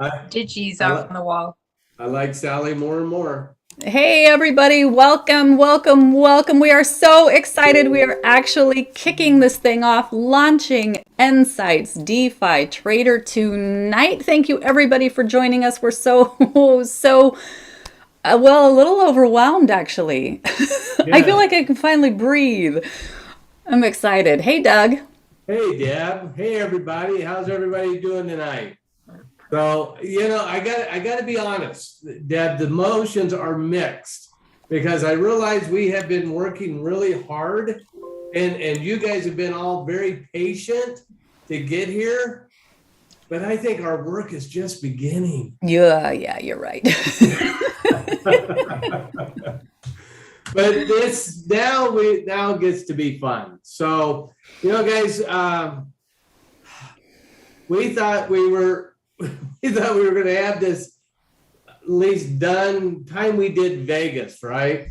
digis I, on li- the wall. I like Sally more and more. Hey, everybody, welcome, welcome, welcome. We are so excited. We are actually kicking this thing off, launching nSights DeFi Trader tonight. Thank you, everybody, for joining us. We're so, well, a little overwhelmed, actually. I feel Yes. like I can finally breathe. I'm excited. Hey, Doug. Hey, Deb. Hey, everybody. How's everybody doing tonight? So, I got to be honest, Deb, the emotions are mixed because I realize we have been working really hard and you guys have been all very patient to get here, but I think our work is just beginning. Yeah, you're right. But this now gets to be fun. So, guys, we thought we were we thought we were going to have this at least done time we did Vegas, right?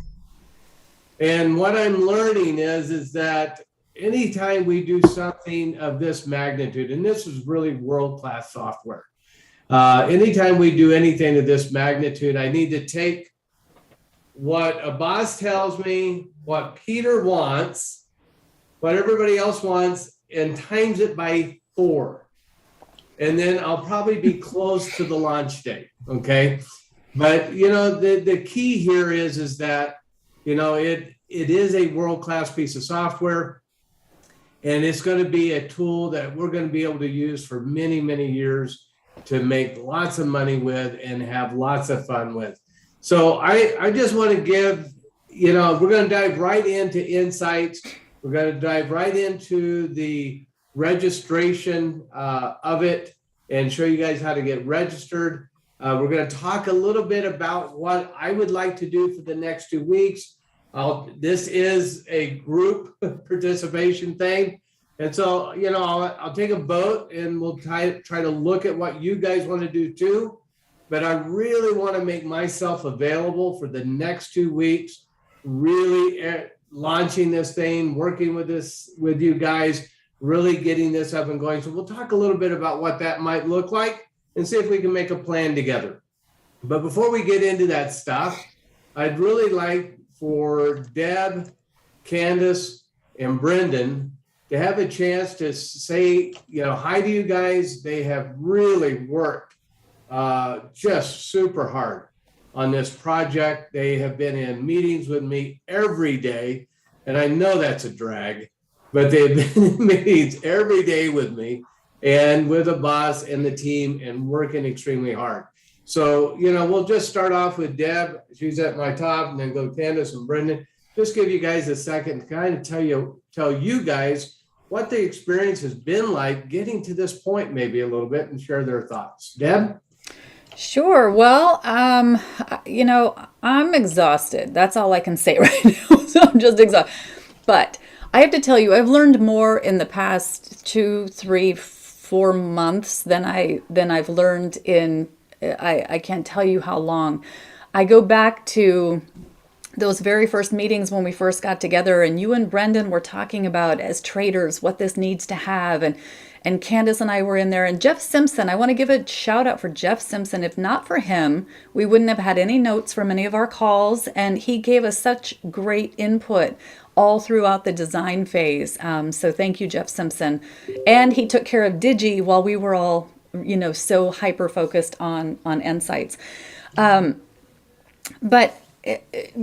And what I'm learning is that anytime we do something of this magnitude, and this is really world-class software, anytime we do anything of this magnitude, I need to take what Abbas tells me, what Peter wants, what everybody else wants, and times it by 4. And then I'll probably be close to the launch date. Okay. But the key here is that it is a world-class piece of software, and it's going to be a tool that we're going to be able to use for many, many years to make lots of money with and have lots of fun with. So I just want to give, we're going to dive right into nSights. We're going to dive right into the registration of it and show you guys how to get registered. We're going to talk a little bit about what I would like to do for the next 2 weeks. This is a group participation thing. And so, I'll take a vote and we'll try to look at what you guys want to do too. But I really want to make myself available for the next 2 weeks, really launching this thing, working with you guys, really getting this up and going. So we'll talk a little bit about what that might look like and see if we can make a plan together. But before we get into that stuff, I'd really like for Deb, Candace, and Brendan to have a chance to say, hi to you guys. They have really worked just super hard on this project. They have been in meetings with me every day, and I know that's a drag, but they've been in meetings every day with me and with Abbas and the team and working extremely hard. So, we'll just start off with Deb. She's at my top, and then go Candace and Brendan. Just give you guys a second to kind of tell you guys what the experience has been like getting to this point, maybe a little bit, and share their thoughts. Deb? Sure. Well, I'm exhausted. That's all I can say right now. So I'm just exhausted. But I have to tell you, I've learned more in the past 2, 3, 4 months than I've learned in I can't tell you how long. I go back to those very first meetings when we first got together, and you and Brendan were talking about as traders what this needs to have, and Candace and I were in there, and Jeff Simpson. I want to give a shout out for Jeff Simpson. If not for him, we wouldn't have had any notes from any of our calls, and he gave us such great input all throughout the design phase. So thank you, Jeff Simpson. And he took care of Digi while we were all, so hyper focused on nSights. But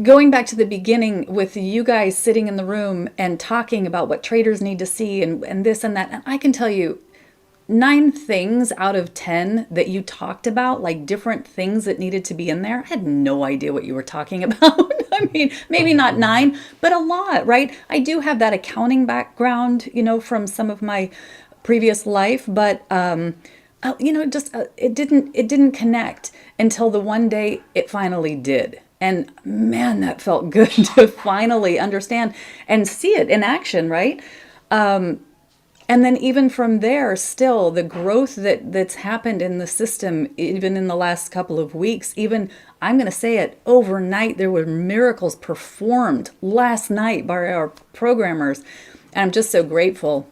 going back to the beginning with you guys sitting in the room and talking about what traders need to see and this and that, and I can tell you 9 things out of 10 that you talked about, like different things that needed to be in there. I had no idea what you were talking about. I mean, maybe not 9, but a lot, right? I do have that accounting background, from some of my previous life, but just it didn't connect until the one day it finally did. And man, that felt good to finally understand and see it in action, right? And then even from there, still the growth that's happened in the system, even in the last couple of weeks, even I'm going to say it overnight, there were miracles performed last night by our programmers. And I'm just so grateful.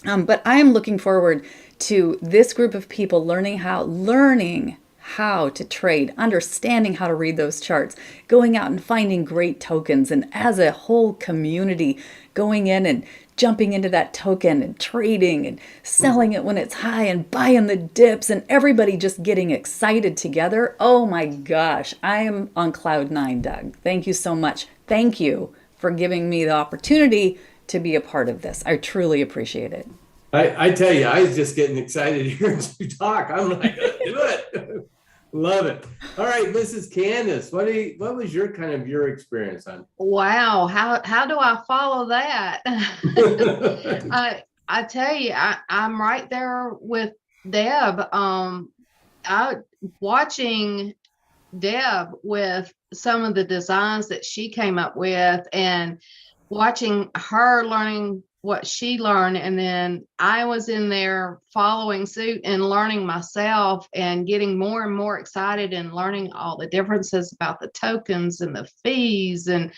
But I am looking forward to this group of people learning how to trade, understanding how to read those charts, going out and finding great tokens, and as a whole community going in and jumping into that token and trading and selling it when it's high and buying the dips, and everybody just getting excited together. Oh my gosh, I am on cloud nine, Doug. Thank you so much. Thank you for giving me the opportunity to be a part of this. I truly appreciate it. I tell you, I was just getting excited hearing you talk. I'm like, let's do it. Love it. All right, Mrs. Candace, what was your experience on? Wow, how do I follow that? I tell you, I'm right there with Deb. I watching Deb with some of the designs that she came up with, and watching her learning what she learned, and then I was in there following suit and learning myself and getting more and more excited and learning all the differences about the tokens and the fees, and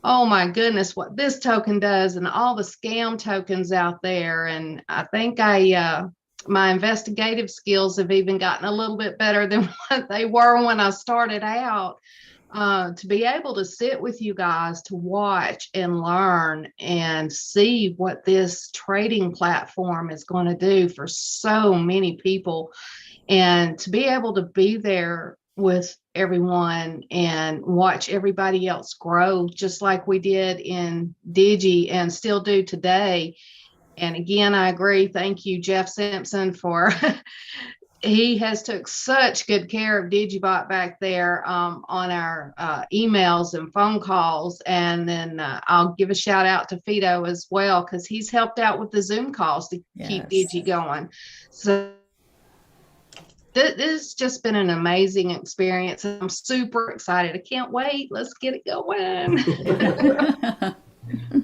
oh my goodness, what this token does and all the scam tokens out there. And I think my investigative skills have even gotten a little bit better than what they were when I started out. To be able to sit with you guys to watch and learn and see what this trading platform is going to do for so many people, and to be able to be there with everyone and watch everybody else grow just like we did in Digi and still do today. And again, I agree. Thank you, Jeff Simpson, for he has took such good care of Digibot back there on our emails and phone calls. And then I'll give a shout out to Fido as well, because he's helped out with the Zoom calls to keep Digi going. So this has just been an amazing experience. I'm super excited. I can't wait. Let's get it going.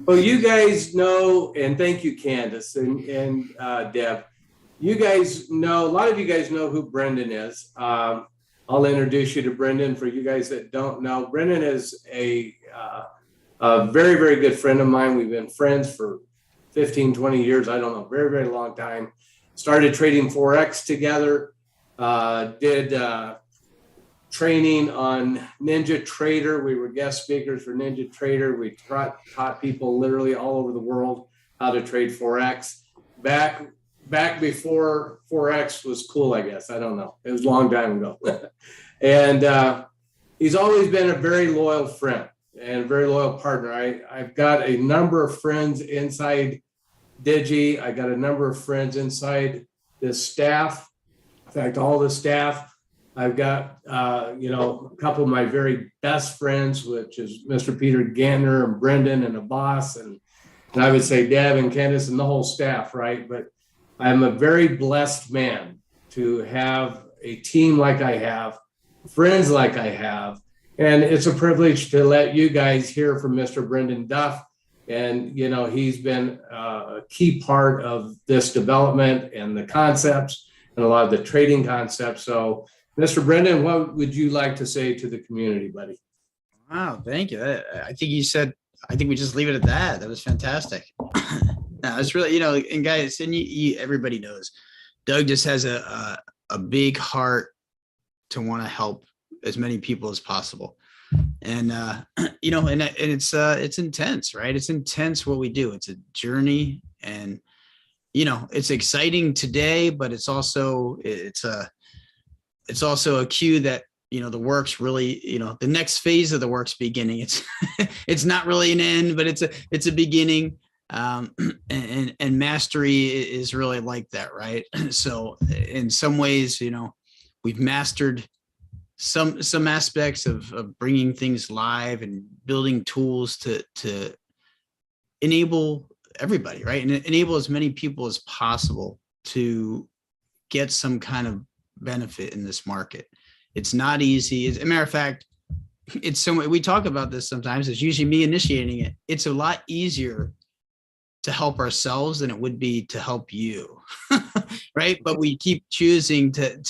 Well, you guys know, and thank you, Candace and Deb. You guys know, a lot of you guys know who Brendan is. I'll introduce you to Brendan for you guys that don't know. Brendan is a very, very good friend of mine. We've been friends for 15, 20 years. I don't know, very, very long time. Started trading Forex together, did training on Ninja Trader. We were guest speakers for Ninja Trader. We taught people literally all over the world how to trade Forex. Back before Forex was cool, I guess. I don't know. It was a long time ago. And he's always been a very loyal friend and a very loyal partner. I've got a number of friends inside Digi. I got a number of friends inside this staff. In fact, all the staff. I've got, a couple of my very best friends, which is Mr. Peter Gantner and Brendan and Abbas, and I would say Deb and Candace and the whole staff, right? But I'm a very blessed man to have a team like I have, friends like I have, and it's a privilege to let you guys hear from Mr. Brendan Duff. And, he's been a key part of this development and the concepts and a lot of the trading concepts. So, Mr. Brendan, what would you like to say to the community, buddy? Wow, thank you. I think you said, I think we just leave it at that. That was fantastic. No, it's really, and guys, and everybody knows, Doug just has a big heart to want to help as many people as possible. And, and it's intense, right? It's intense what we do. It's a journey, and, it's exciting today, but it's also a cue that, the work's really, the next phase of the work's beginning. It's not really an end, but it's a beginning. And mastery is really like that, right? So in some ways, we've mastered some aspects of bringing things live and building tools to enable everybody, right? And enable as many people as possible to get some kind of benefit in this market. It's not easy. As a matter of fact, we talk about this sometimes. It's usually me initiating it. It's a lot easier to help ourselves than it would be to help you, right? But we keep choosing to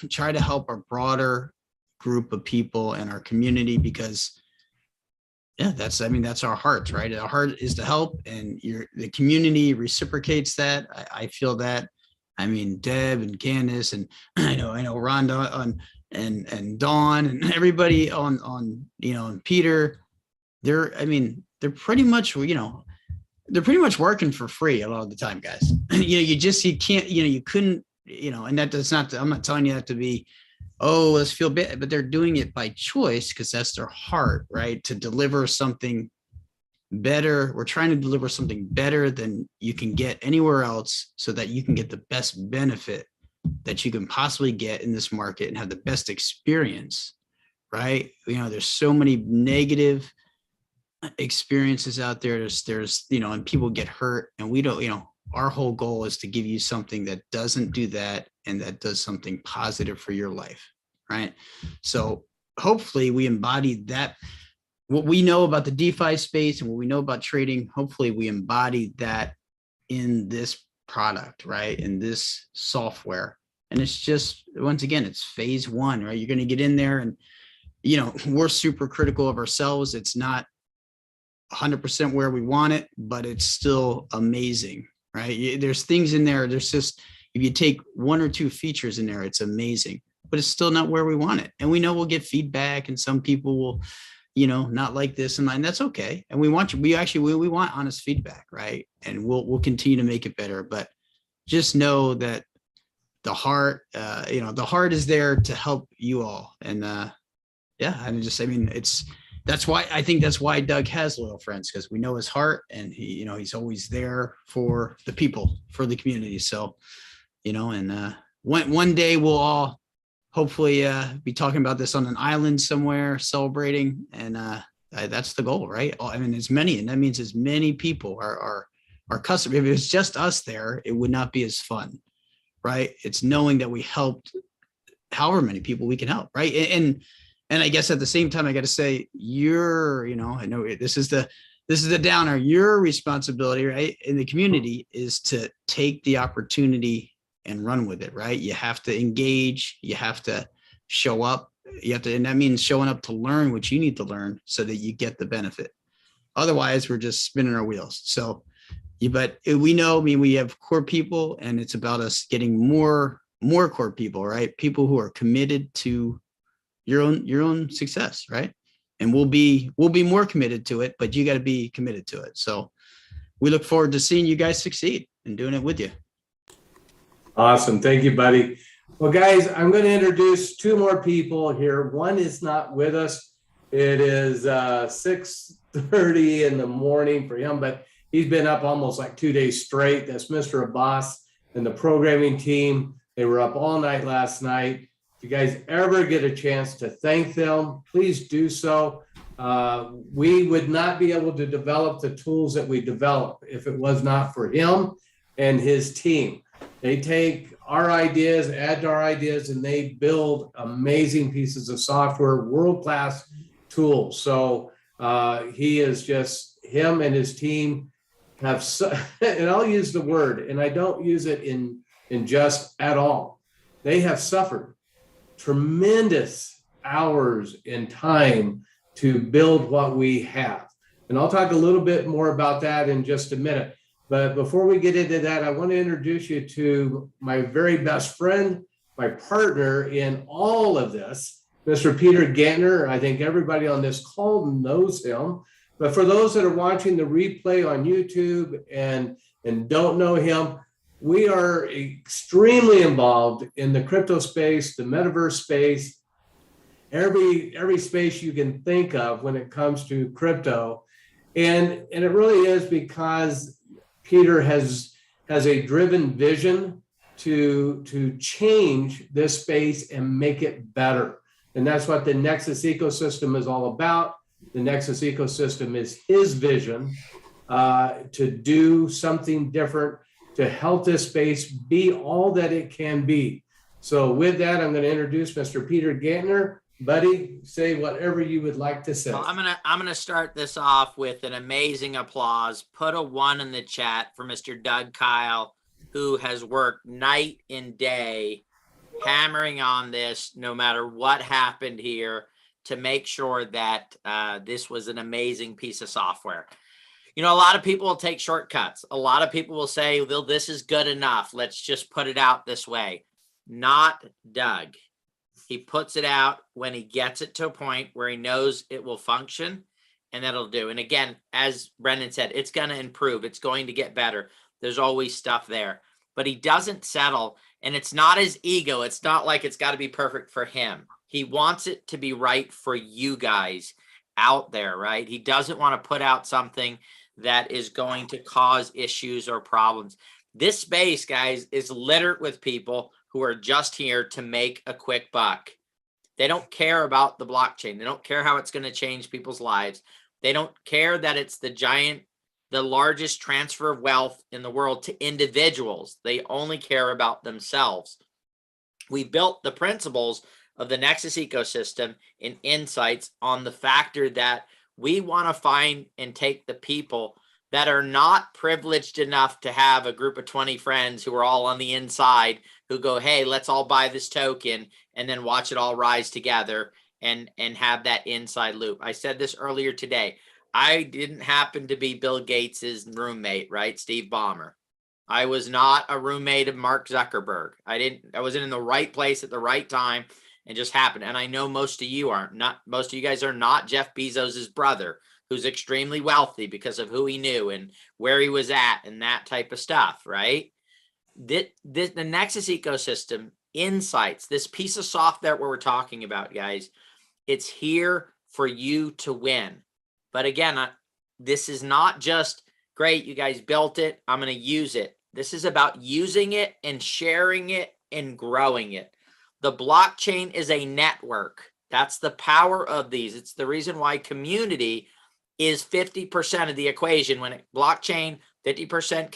try to help a broader group of people in our community, because that's our heart, right? Our heart is to help, and the community reciprocates that. I feel that. I mean, Deb and Candace and I know Rhonda and Dawn and everybody on, and Peter, they're pretty much, they're pretty much working for free a lot of the time, guys. You can't, you couldn't, and that's not, I'm not telling you that to be, oh, let's feel bad, but they're doing it by choice because that's their heart, right? To deliver something better. We're trying to deliver something better than you can get anywhere else so that you can get the best benefit that you can possibly get in this market and have the best experience, right? There's so many negative experiences out there. There's, and people get hurt, and we don't, our whole goal is to give you something that doesn't do that and that does something positive for your life, right? So hopefully we embody that, what we know about the DeFi space and what we know about trading. Hopefully we embody that in this product, right? In this software. And it's just, once again, it's phase one, right? You're going to get in there and, we're super critical of ourselves. It's not 100% where we want it, but it's still amazing, right? There's things in there. There's just, if you take one or two features in there, it's amazing, but it's still not where we want it. And we know we'll get feedback, and some people will, not like this and that's okay. And we want honest feedback, right? And we'll continue to make it better, but just know that the heart, the heart is there to help you all. And that's why Doug has loyal friends, because we know his heart, and he's always there for the people, for the community. So, one day we'll all hopefully be talking about this on an island somewhere, celebrating, and that's the goal, right? As many, and that means as many people are customers. If it was just us there, it would not be as fun, right? It's knowing that we helped however many people we can help, right? And I guess at the same time, I got to say, I know this is the downer. Your responsibility, right, in the community is to take the opportunity and run with it, right? You have to engage, you have to show up, and that means showing up to learn what you need to learn so that you get the benefit. Otherwise, we're just spinning our wheels. So, but we know, we have core people, and it's about us getting more core people, right? People who are committed to your own success, right? And we'll be more committed to it, but you got to be committed to it. So we look forward to seeing you guys succeed and doing it with you. Awesome. Thank you, buddy. Well, guys, I'm going to introduce two more people here. One is not with us. It is 6:30 in the morning for him, but he's been up almost like 2 days straight. That's Mr. Abbas and the programming team. They were up all night last night. If you guys ever get a chance to thank them, please do so. We would not be able to develop the tools that we develop if it was not for him and his team. They take our ideas, add to our ideas, and they build amazing pieces of software, world-class tools. So he is just, him and his team have, and I'll use the word, and I don't use it in just at all. They have suffered tremendous hours in time to build what we have. And I'll talk a little bit more about that in just a minute. But before we get into that, I want to introduce you to my very best friend, my partner in all of this, Mr. Peter Gantner. I think everybody on this call knows him. But for those that are watching the replay on YouTube and don't know him, we are extremely involved in the crypto space, the metaverse space, every space you can think of when it comes to crypto. And it really is because Peter has a driven vision to change this space and make it better. And that's what the Nexus ecosystem is all about. The Nexus ecosystem is his vision to do something different, to help this space be all that it can be. So with that, I'm going to introduce Mr. Peter Gantner. Buddy, say whatever you would like to say. Well, I'm gonna start this off with an amazing applause. Put a 1 in the chat for Mr. Doug Kyle, who has worked night and day, hammering on this no matter what happened here to make sure that this was an amazing piece of software. You know, a lot of people will take shortcuts. A lot of people will say, well, this is good enough. Let's just put it out this way. Not Doug. He puts it out when he gets it to a point where he knows it will function, and that'll do. And again, as Brendan said, it's going to improve. It's going to get better. There's always stuff there, but he doesn't settle, and it's not his ego. It's not like it's got to be perfect for him. He wants it to be right for you guys out there, right? He doesn't want to put out something that is going to cause issues or problems. This space, guys, is littered with people who are just here to make a quick buck. They don't care about the blockchain. They don't care how it's going to change people's lives. They don't care that it's the largest transfer of wealth in the world to individuals. They only care about themselves. We built the principles of the Nexus ecosystem in nSights on the factor that we want to find and take the people that are not privileged enough to have a group of 20 friends who are all on the inside who go, hey, let's all buy this token and then watch it all rise together and have that inside loop. I said this earlier today. I didn't happen to be Bill Gates's roommate, right? Steve Ballmer. I was not a roommate of Mark Zuckerberg. I wasn't in the right place at the right time. And just happened. And I know most of you aren't. Most of you guys are not Jeff Bezos's brother, who's extremely wealthy because of who he knew and where he was at and that type of stuff, right? The Nexus ecosystem, nSights, this piece of software we're talking about, guys, it's here for you to win. But again, this is not just, great, you guys built it, I'm going to use it. This is about using it and sharing it and growing it. The blockchain is a network. That's the power of these. It's the reason why community is 50% of the equation. When blockchain, 50%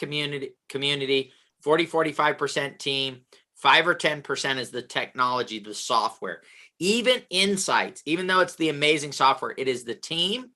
community, 45% team, 5 or 10% is the technology, the software. Even nSights, even though it's the amazing software, it is the team.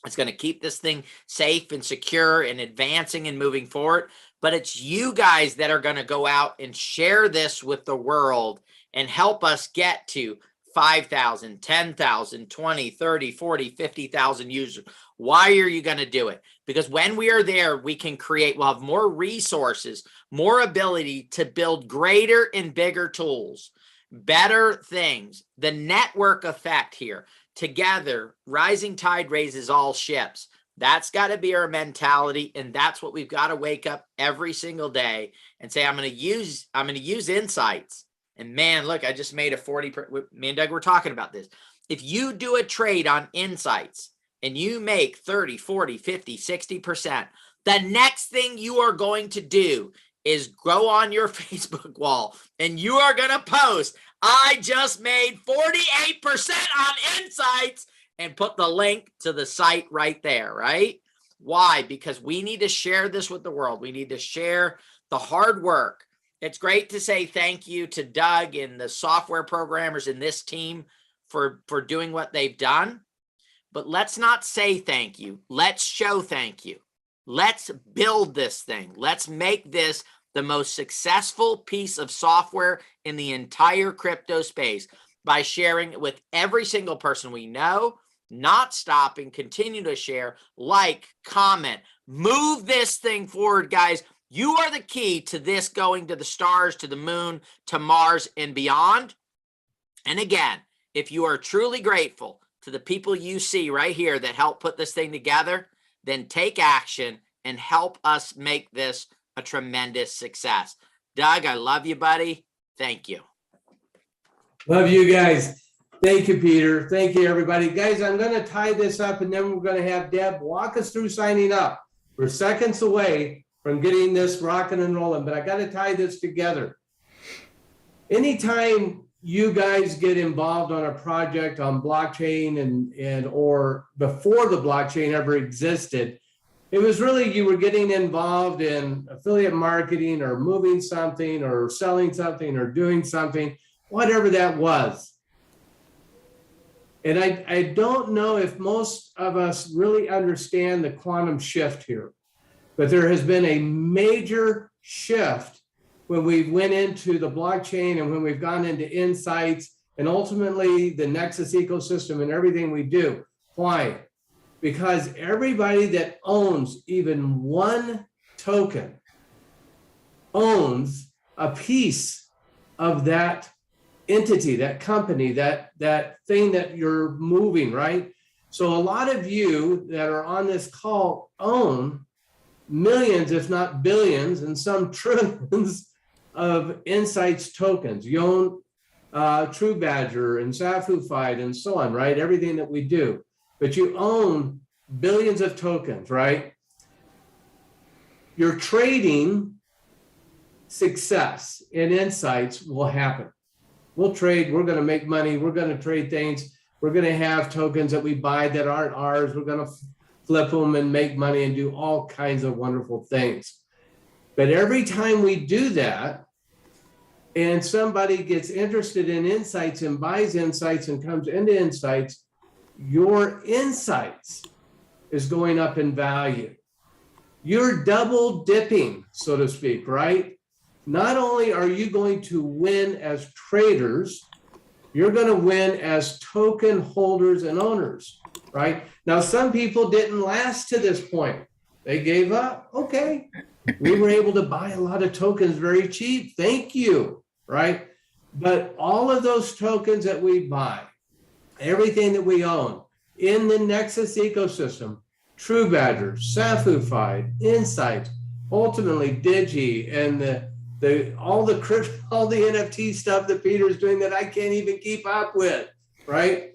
It's going to keep this thing safe and secure and advancing and moving forward. But it's you guys that are going to go out and share this with the world and help us get to 5,000, 10,000, 20, 30, 40, 50,000 users. Why are you going to do it? Because when we are there, we can we'll have more resources, more ability to build greater and bigger tools, better things. The network effect here. Together, rising tide raises all ships. That's got to be our mentality, and that's what we've got to wake up every single day and say, I'm going to use nSights. And man, look, I just made a 40. Me and Doug were talking about this. If you do a trade on nSights and you make 30, 40, 50, 60%, the next thing you are going to do is go on your Facebook wall and you are going to post, I just made 48% on nSights, and put the link to the site right there, right? Why? Because we need to share this with the world. We need to share the hard work. It's great to say thank you to Doug and the software programmers in this team for doing what they've done. But let's not say thank you. Let's show thank you. Let's build this thing. Let's make this the most successful piece of software in the entire crypto space by sharing it with every single person we know, not stopping, continue to share, like, comment, move this thing forward, guys. You are the key to this going to the stars, to the moon, to Mars, and beyond. And again, if you are truly grateful to the people you see right here that help put this thing together, then take action and help us make this a tremendous success. Doug, I love you, buddy. Thank you. Love you guys. Thank you, Peter. Thank you, everybody. Guys, I'm going to tie this up, and then we're going to have Deb walk us through signing up. We're seconds away from getting this rocking and rolling, but I got to tie this together. Anytime you guys get involved on a project on blockchain and or before the blockchain ever existed, it was really you were getting involved in affiliate marketing or moving something or selling something or doing something, whatever that was. And I don't know if most of us really understand the quantum shift here, but there has been a major shift when we went into the blockchain and when we've gone into nSights and ultimately the Nexus ecosystem and everything we do. Why? because everybody that owns even one token owns a piece of that entity, that company, that thing that you're moving, right? So a lot of you that are on this call own millions, if not billions, and some trillions of nSights tokens. You own True Badger and Safufied and so on, right? Everything that we do. But you own billions of tokens, right? Your trading success in nSights will happen. We'll trade, we're going to make money, we're going to trade things, we're going to have tokens that we buy that aren't ours, we're going to flip them and make money and do all kinds of wonderful things. But every time we do that, and somebody gets interested in nSights and buys nSights and comes into nSights, your nSights is going up in value. You're double dipping, so to speak, right? Not only are you going to win as traders, you're going to win as token holders and owners, right? Now, some people didn't last to this point. They gave up. Okay. We were able to buy a lot of tokens very cheap. Thank you, right? But all of those tokens that we buy, everything that we own in the Nexus ecosystem, True Badger, Safufied, nSights, ultimately Digi, and all the NFT stuff that Peter's doing that I can't even keep up with, right?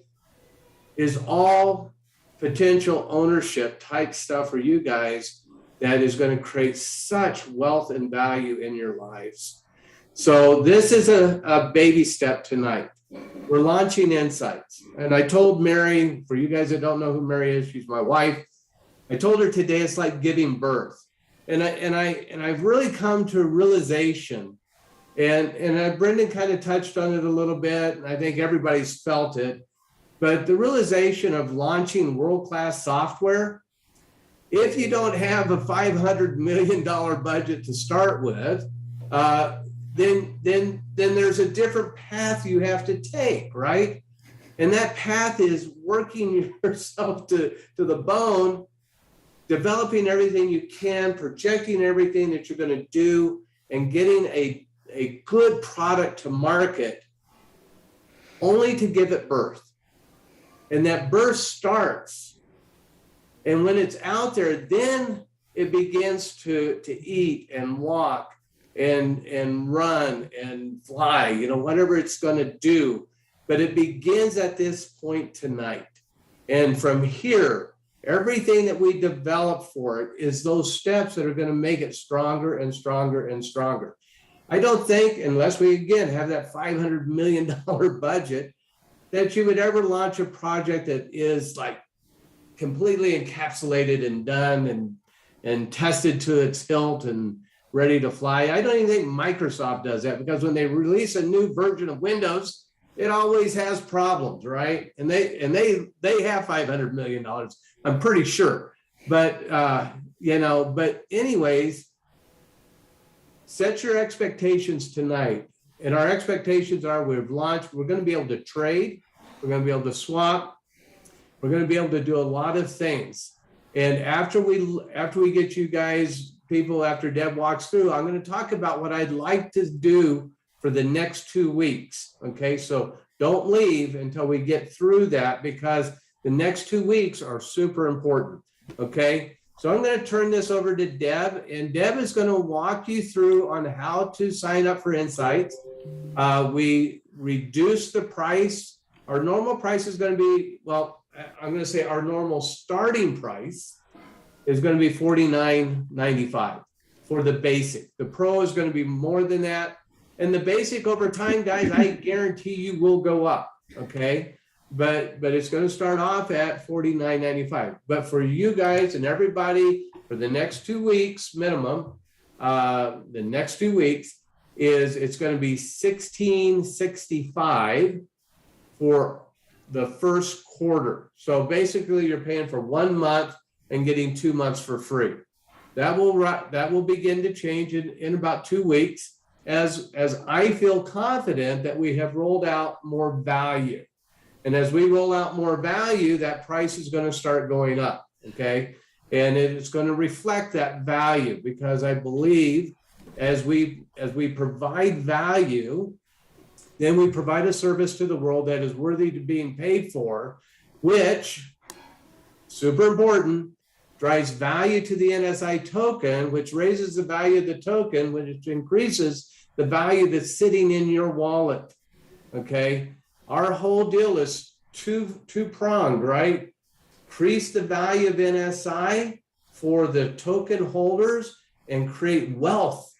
Is all potential ownership type stuff for you guys that is going to create such wealth and value in your lives. So this is a baby step tonight. We're launching nSights. And I told Mary, for you guys that don't know who Mary is, she's my wife. I told her today it's like giving birth. And I've really come to a realization, and Brendan kind of touched on it a little bit, and I think everybody's felt it, but the realization of launching world-class software, if you don't have a $500 million budget to start with, then there's a different path you have to take, right? And that path is working yourself to the bone, developing everything you can, projecting everything that you're going to do, and getting a good product to market only to give it birth. And that birth starts. And when it's out there, then it begins to eat and walk and run and fly, whatever it's going to do. But it begins at this point tonight. And from here, everything that we develop for it is those steps that are going to make it stronger and stronger and stronger. I don't think, unless we again have that $500 million budget, that you would ever launch a project that is like completely encapsulated and done and tested to its hilt and ready to fly. I don't even think Microsoft does that, because when they release a new version of Windows, it always has problems, right? And they have $500 million. I'm pretty sure, but anyways, set your expectations tonight. And our expectations are we've launched, we're going to be able to trade, we're going to be able to swap, we're going to be able to do a lot of things. And after we get you guys, people, after Deb walks through, I'm going to talk about what I'd like to do for the next 2 weeks. Okay, so don't leave until we get through that, because the next 2 weeks are super important, okay? So I'm going to turn this over to Deb, and Deb is going to walk you through on how to sign up for nSights. We reduce the price. Our normal price is going to be, I'm going to say our normal starting price is going to be $49.95 for the basic. The Pro is going to be more than that. And the basic over time, guys, I guarantee you will go up, okay? But it's going to start off at $49.95. But for you guys and everybody, for the next 2 weeks minimum, the next 2 weeks it's going to be $16.65 for the first quarter. So basically, you're paying for 1 month and getting 2 months for free. That will begin to change in about 2 weeks as I feel confident that we have rolled out more value. And as we roll out more value, that price is going to start going up. Okay. And it's going to reflect that value, because I believe as we provide value, then we provide a service to the world that is worthy to being paid for, which, super important, drives value to the NSI token, which raises the value of the token, which increases the value that's sitting in your wallet. Okay. Our whole deal is two-pronged, right? Increase the value of NSI for the token holders and create wealth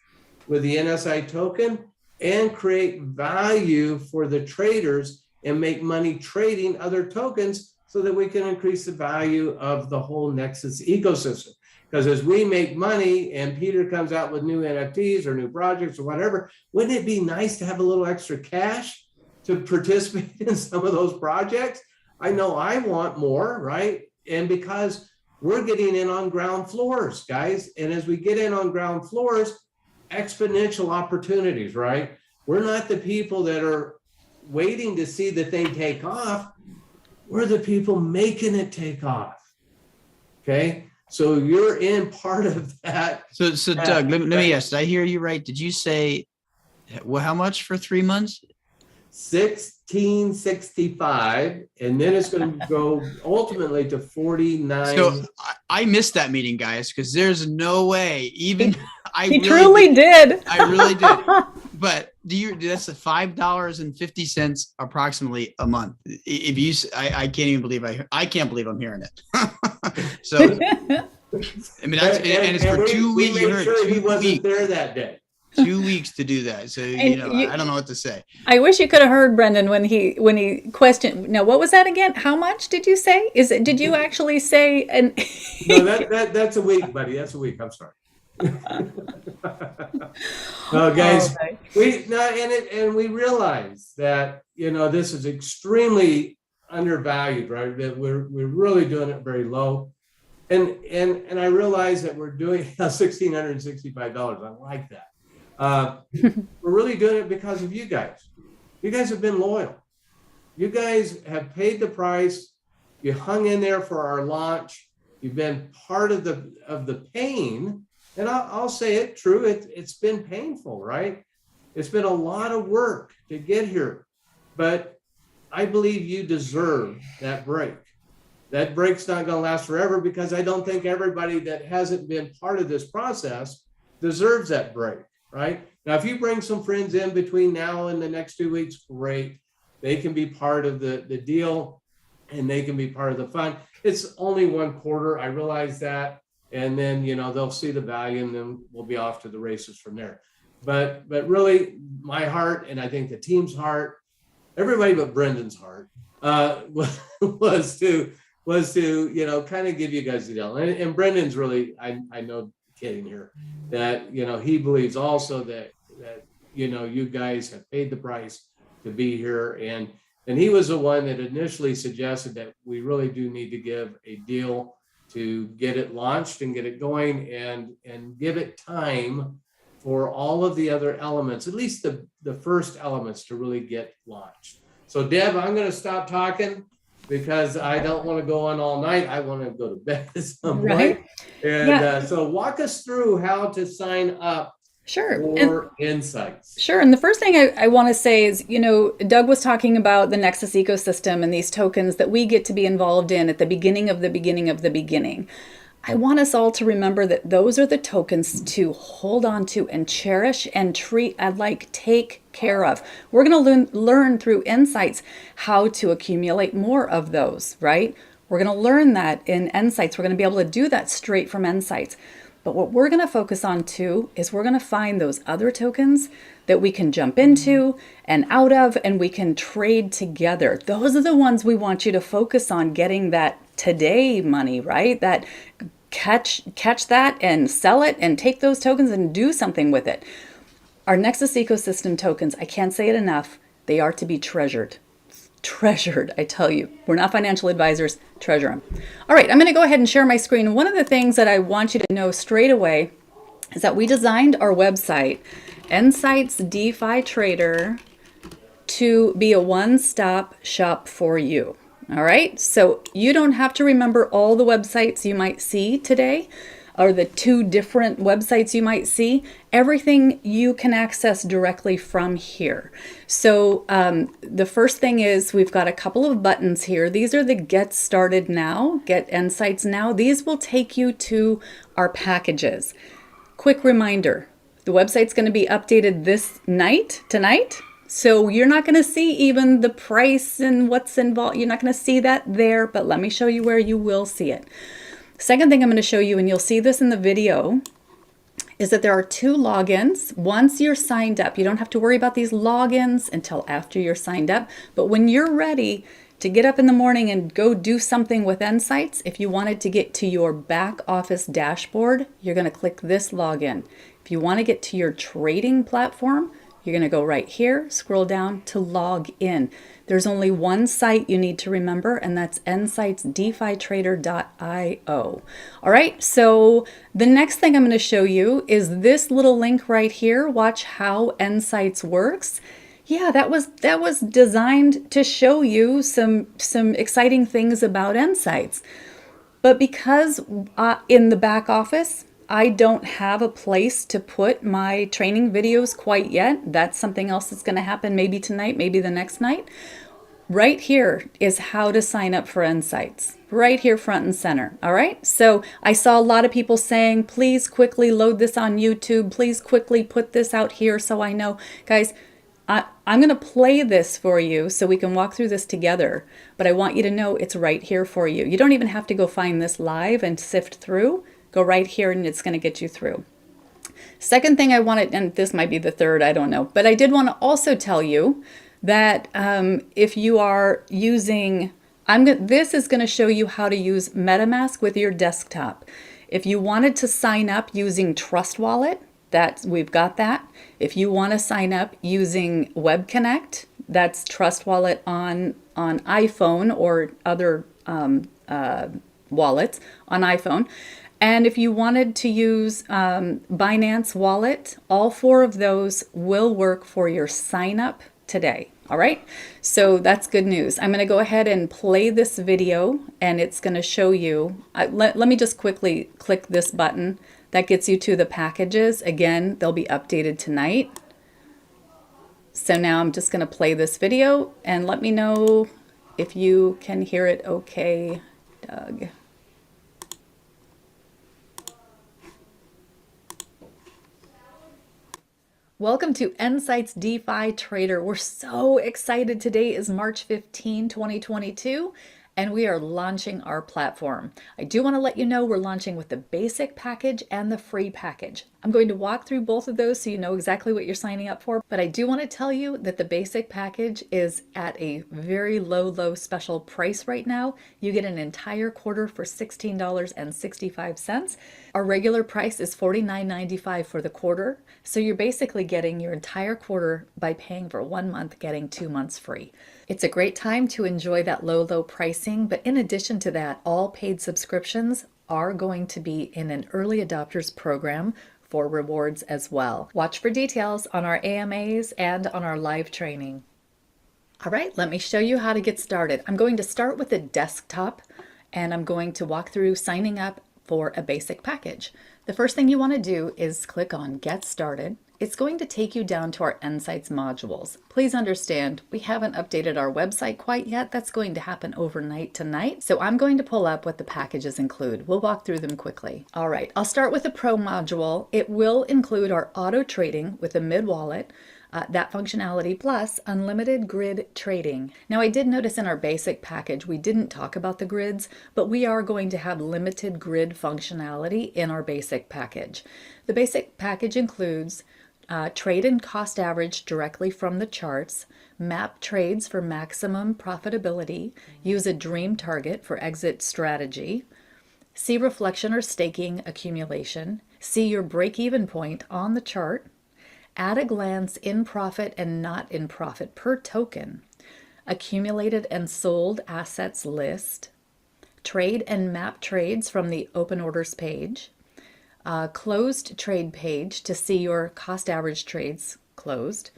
with the NSI token, and create value for the traders and make money trading other tokens, so that we can increase the value of the whole Nexus ecosystem. Because as we make money and Peter comes out with new NFTs or new projects or whatever, wouldn't it be nice to have a little extra cash to participate in some of those projects? I know I want more, right? And because we're getting in on ground floors, guys. And as we get in on ground floors, exponential opportunities, right? We're not the people that are waiting to see the thing take off. We're the people making it take off. Okay. So you're in part of that. So Doug, let me ask, did I hear you right? Did you say, well, how much for 3 months? 1665, and then it's going to go ultimately to 49. So I missed that meeting, guys, because there's no way. Even he truly did. I really did. But that's $5.50 approximately a month. If you, I can't even believe I can't believe I'm hearing it. So I mean, that's, and it's for 2 weeks. We made sure he wasn't there that day. 2 weeks to do that. So, I don't know what to say. I wish you could have heard Brendan when he questioned. Now, what was that again? How much did you say? Did you actually say? And no, that's a week, buddy. That's a week. I'm sorry. No, guys, and we realize that, this is extremely undervalued, right? That we're really doing it very low. And I realize that we're doing $1,665. I like that. We're really doing it because of you guys. You guys have been loyal. You guys have paid the price. You hung in there for our launch. You've been part of the pain. And I'll say it true. It's been painful, right? It's been a lot of work to get here, but I believe you deserve that break. That break's not going to last forever, because I don't think everybody that hasn't been part of this process deserves that break. Right? Now, if you bring some friends in between now and the next 2 weeks, great. They can be part of the deal, and they can be part of the fun. It's only 1 quarter. I realize that. And then, they'll see the value, and then we'll be off to the races from there. But really, my heart, and I think the team's heart, everybody but Brendan's heart, was to kind of give you guys the deal. And Brendan's really, I know, kidding here, that he believes also that you guys have paid the price to be here, and he was the one that initially suggested that we really do need to give a deal to get it launched and get it going, and give it time for all of the other elements, at least the first elements, to really get launched. So Deb, I'm going to stop talking, because I don't want to go on all night. I want to go to bed at some point. And so walk us through how to sign up for nSights. Sure. And the first thing I want to say is, Doug was talking about the Nexus ecosystem and these tokens that we get to be involved in at the beginning of the beginning of the beginning. I want us all to remember that those are the tokens to hold on to and cherish and treat and take care of. We're going to learn through nSights how to accumulate more of those, right? We're going to learn that in nSights. We're going to be able to do that straight from nSights. But what we're going to focus on too is we're going to find those other tokens that we can jump into and out of, and we can trade together. Those are the ones we want you to focus on, getting that today money, right? That catch that and sell it and take those tokens and do something with it. Our Nexus ecosystem tokens, I can't say it enough, they are to be treasured. Treasured, I tell you. We're not financial advisors, treasure them. All right, I'm going to go ahead and share my screen. One of the things that I want you to know straight away is that we designed our website, nSights DeFi Trader to be a one-stop shop for you. All right, so you don't have to remember all the websites you might see today, or the 2 different websites you might see. Everything you can access directly from here. So the first thing is we've got a couple of buttons here. These are the Get Started Now, Get nSights Now. These will take you to our packages. Quick reminder, the website's going to be updated tonight. So you're not going to see even the price and what's involved. You're not going to see that there, but let me show you where you will see it. Second thing I'm going to show you, and you'll see this in the video, is that there are 2 logins. Once you're signed up, you don't have to worry about these logins until after you're signed up. But when you're ready to get up in the morning and go do something with nSights, if you wanted to get to your back office dashboard, you're going to click this login. If you want to get to your trading platform, you're going to go right here, scroll down to log in. There's only one site you need to remember, and that's nsightsdefitrader.io. All right, so the next thing I'm going to show you is this little link right here. Watch how nSights works. Yeah, that was designed to show you some exciting things about nSights. But because in the back office, I don't have a place to put my training videos quite yet. That's something else that's going to happen maybe tonight, maybe the next night. Right here is how to sign up for nSights. Right here, front and center. All right. So I saw a lot of people saying, please quickly load this on YouTube. Please quickly put this out here so I know. Guys, I'm going to play this for you so we can walk through this together. But I want you to know it's right here for you. You don't even have to go find this live and sift through. Go right here and it's going to get you through. Second thing I wanted, and this might be the third, I don't know, but I did want to also tell you that if you are using, this is going to show you how to use MetaMask with your desktop. If you wanted to sign up using Trust Wallet, we've got that. If you want to sign up using Web Connect, that's Trust Wallet on iPhone or other wallets on iPhone. And if you wanted to use Binance Wallet, all 4 of those will work for your sign up today. All right, so that's good news. I'm going to go ahead and play this video and it's going to show you. Let me just quickly click this button. That gets you to the packages. Again, they'll be updated tonight. So now I'm just going to play this video and let me know if you can hear it okay, Doug. Welcome to nSights DeFi Trader. We're so excited. Today is March 15, 2022, and we are launching our platform. I do want to let you know we're launching with the basic package and the free package. I'm going to walk through both of those so you know exactly what you're signing up for, but I do want to tell you that the basic package is at a very low special price right now. You get an entire quarter for $16.65. Our regular price is $49.95 for the quarter, so you're basically getting your entire quarter by paying for 1 month, getting 2 months free. It's a great time to enjoy that low pricing, but in addition to that, all paid subscriptions are going to be in an early adopters program for rewards as well. Watch for details on our AMAs and on our live training. All right, let me show you how to get started. I'm going to start with a desktop and I'm going to walk through signing up for a basic package. The first thing you want to do is click on Get Started. It's going to take you down to our nSights modules. Please understand, we haven't updated our website quite yet. That's going to happen overnight tonight. So I'm going to pull up what the packages include. We'll walk through them quickly. All right, I'll start with the Pro module. It will include our auto trading with a mid wallet, that functionality, plus unlimited grid trading. Now, I did notice in our basic package, we didn't talk about the grids, but we are going to have limited grid functionality in our basic package. The basic package includes trade and cost average directly from the charts, map trades for maximum profitability, use a dream target for exit strategy, see reflection or staking accumulation, see your break-even point on the chart, at a glance in profit and not in profit per token, accumulated and sold assets list, trade and map trades from the open orders page, closed trade page to see your cost average trades closed,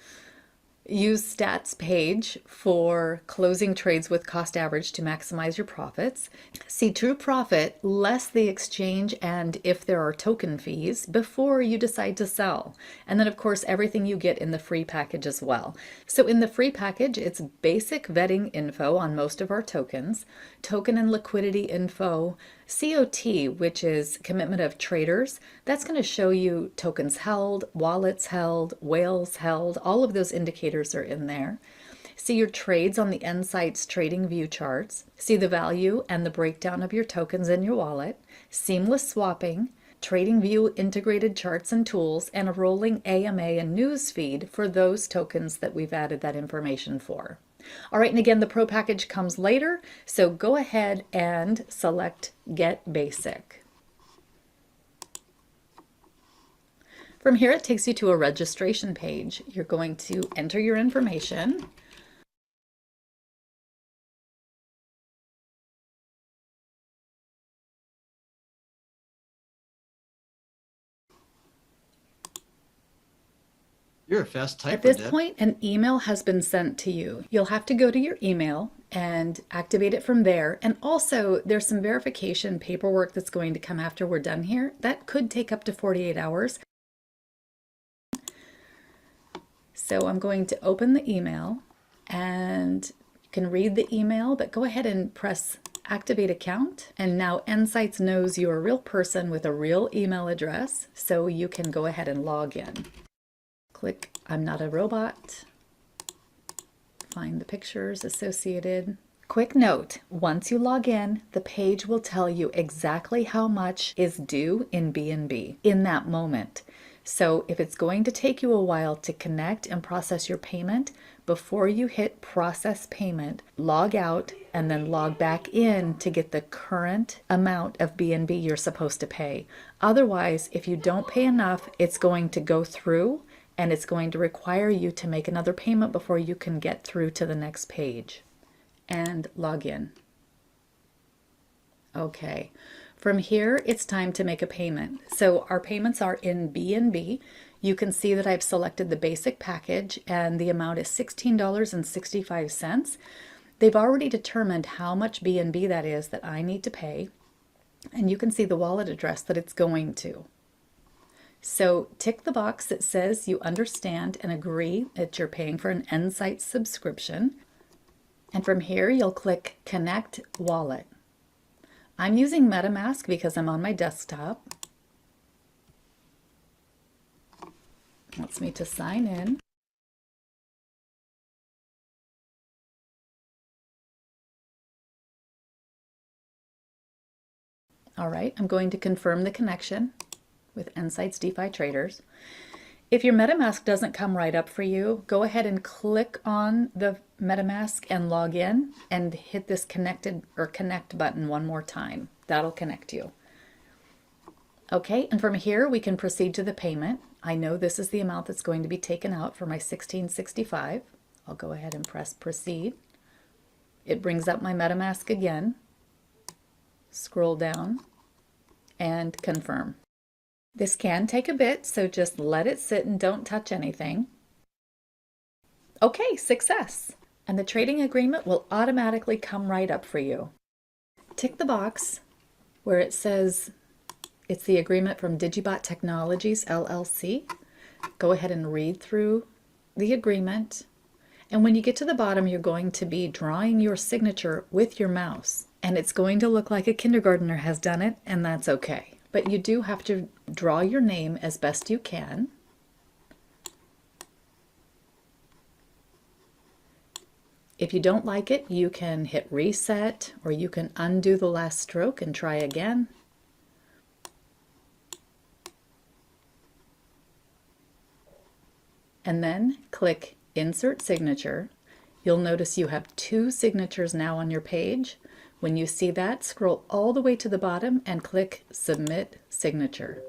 Use stats page for closing trades with cost average to maximize your profits. See true profit less the exchange and if there are token fees before you decide to sell. And then of course everything you get in the free package as well. So in the free package, it's basic vetting info on most of our tokens, token and liquidity info, COT, which is commitment of traders. That's going to show you tokens held, wallets held, whales held, all of those indicators are in there. See your trades on the nSights trading view charts. See the value and the breakdown of your tokens in your wallet. Seamless swapping, trading view integrated charts and tools, and a rolling AMA and news feed for those tokens that we've added that information for. All right, and again, the Pro package comes later, so go ahead and select Get Basic. From here, it takes you to a registration page. You're going to enter your information. You're a fast typer, At this Deb. point, an email has been sent to you. You'll have to go to your email and activate it from there. And also, there's some verification paperwork that's going to come after we're done here. That could take up to 48 hours. So I'm going to open the email, and you can read the email, but go ahead and press Activate Account. And now nSights knows you're a real person with a real email address, so you can go ahead and log in. Click I'm not a robot. Find the pictures associated. Quick note, once you log in, the page will tell you exactly how much is due in BNB in that moment. So if it's going to take you a while to connect and process your payment, before you hit process payment, log out and then log back in to get the current amount of BNB you're supposed to pay. Otherwise, if you don't pay enough, it's going to go through and it's going to require you to make another payment before you can get through to the next page. And log in. Okay. From here, it's time to make a payment. So our payments are in BNB. You can see that I've selected the basic package and the amount is $16.65. They've already determined how much BNB that is that I need to pay. And you can see the wallet address that it's going to. So tick the box that says you understand and agree that you're paying for an nSights subscription. And from here, you'll click Connect Wallet. I'm using MetaMask because I'm on my desktop. It wants me to sign in. All right, I'm going to confirm the connection with nSights DeFi traders. If your MetaMask doesn't come right up for you, go ahead and click on the MetaMask and log in and hit this connected or connect button one more time. That'll connect you. Okay, and from here we can proceed to the payment. I know this is the amount that's going to be taken out for my $16.65. I'll go ahead and press proceed. It brings up my MetaMask again. Scroll down and confirm. This can take a bit, so just let it sit and don't touch anything. Okay, success. And the trading agreement will automatically come right up for you. Tick the box where it says it's the agreement from Digibot Technologies, LLC. Go ahead and read through the agreement. And when you get to the bottom, you're going to be drawing your signature with your mouse. And it's going to look like a kindergartner has done it, and that's okay. But you do have to draw your name as best you can. If you don't like it, you can hit reset or you can undo the last stroke and try again. And then click Insert Signature. You'll notice you have 2 signatures now on your page. When you see that, scroll all the way to the bottom and click Submit Signature.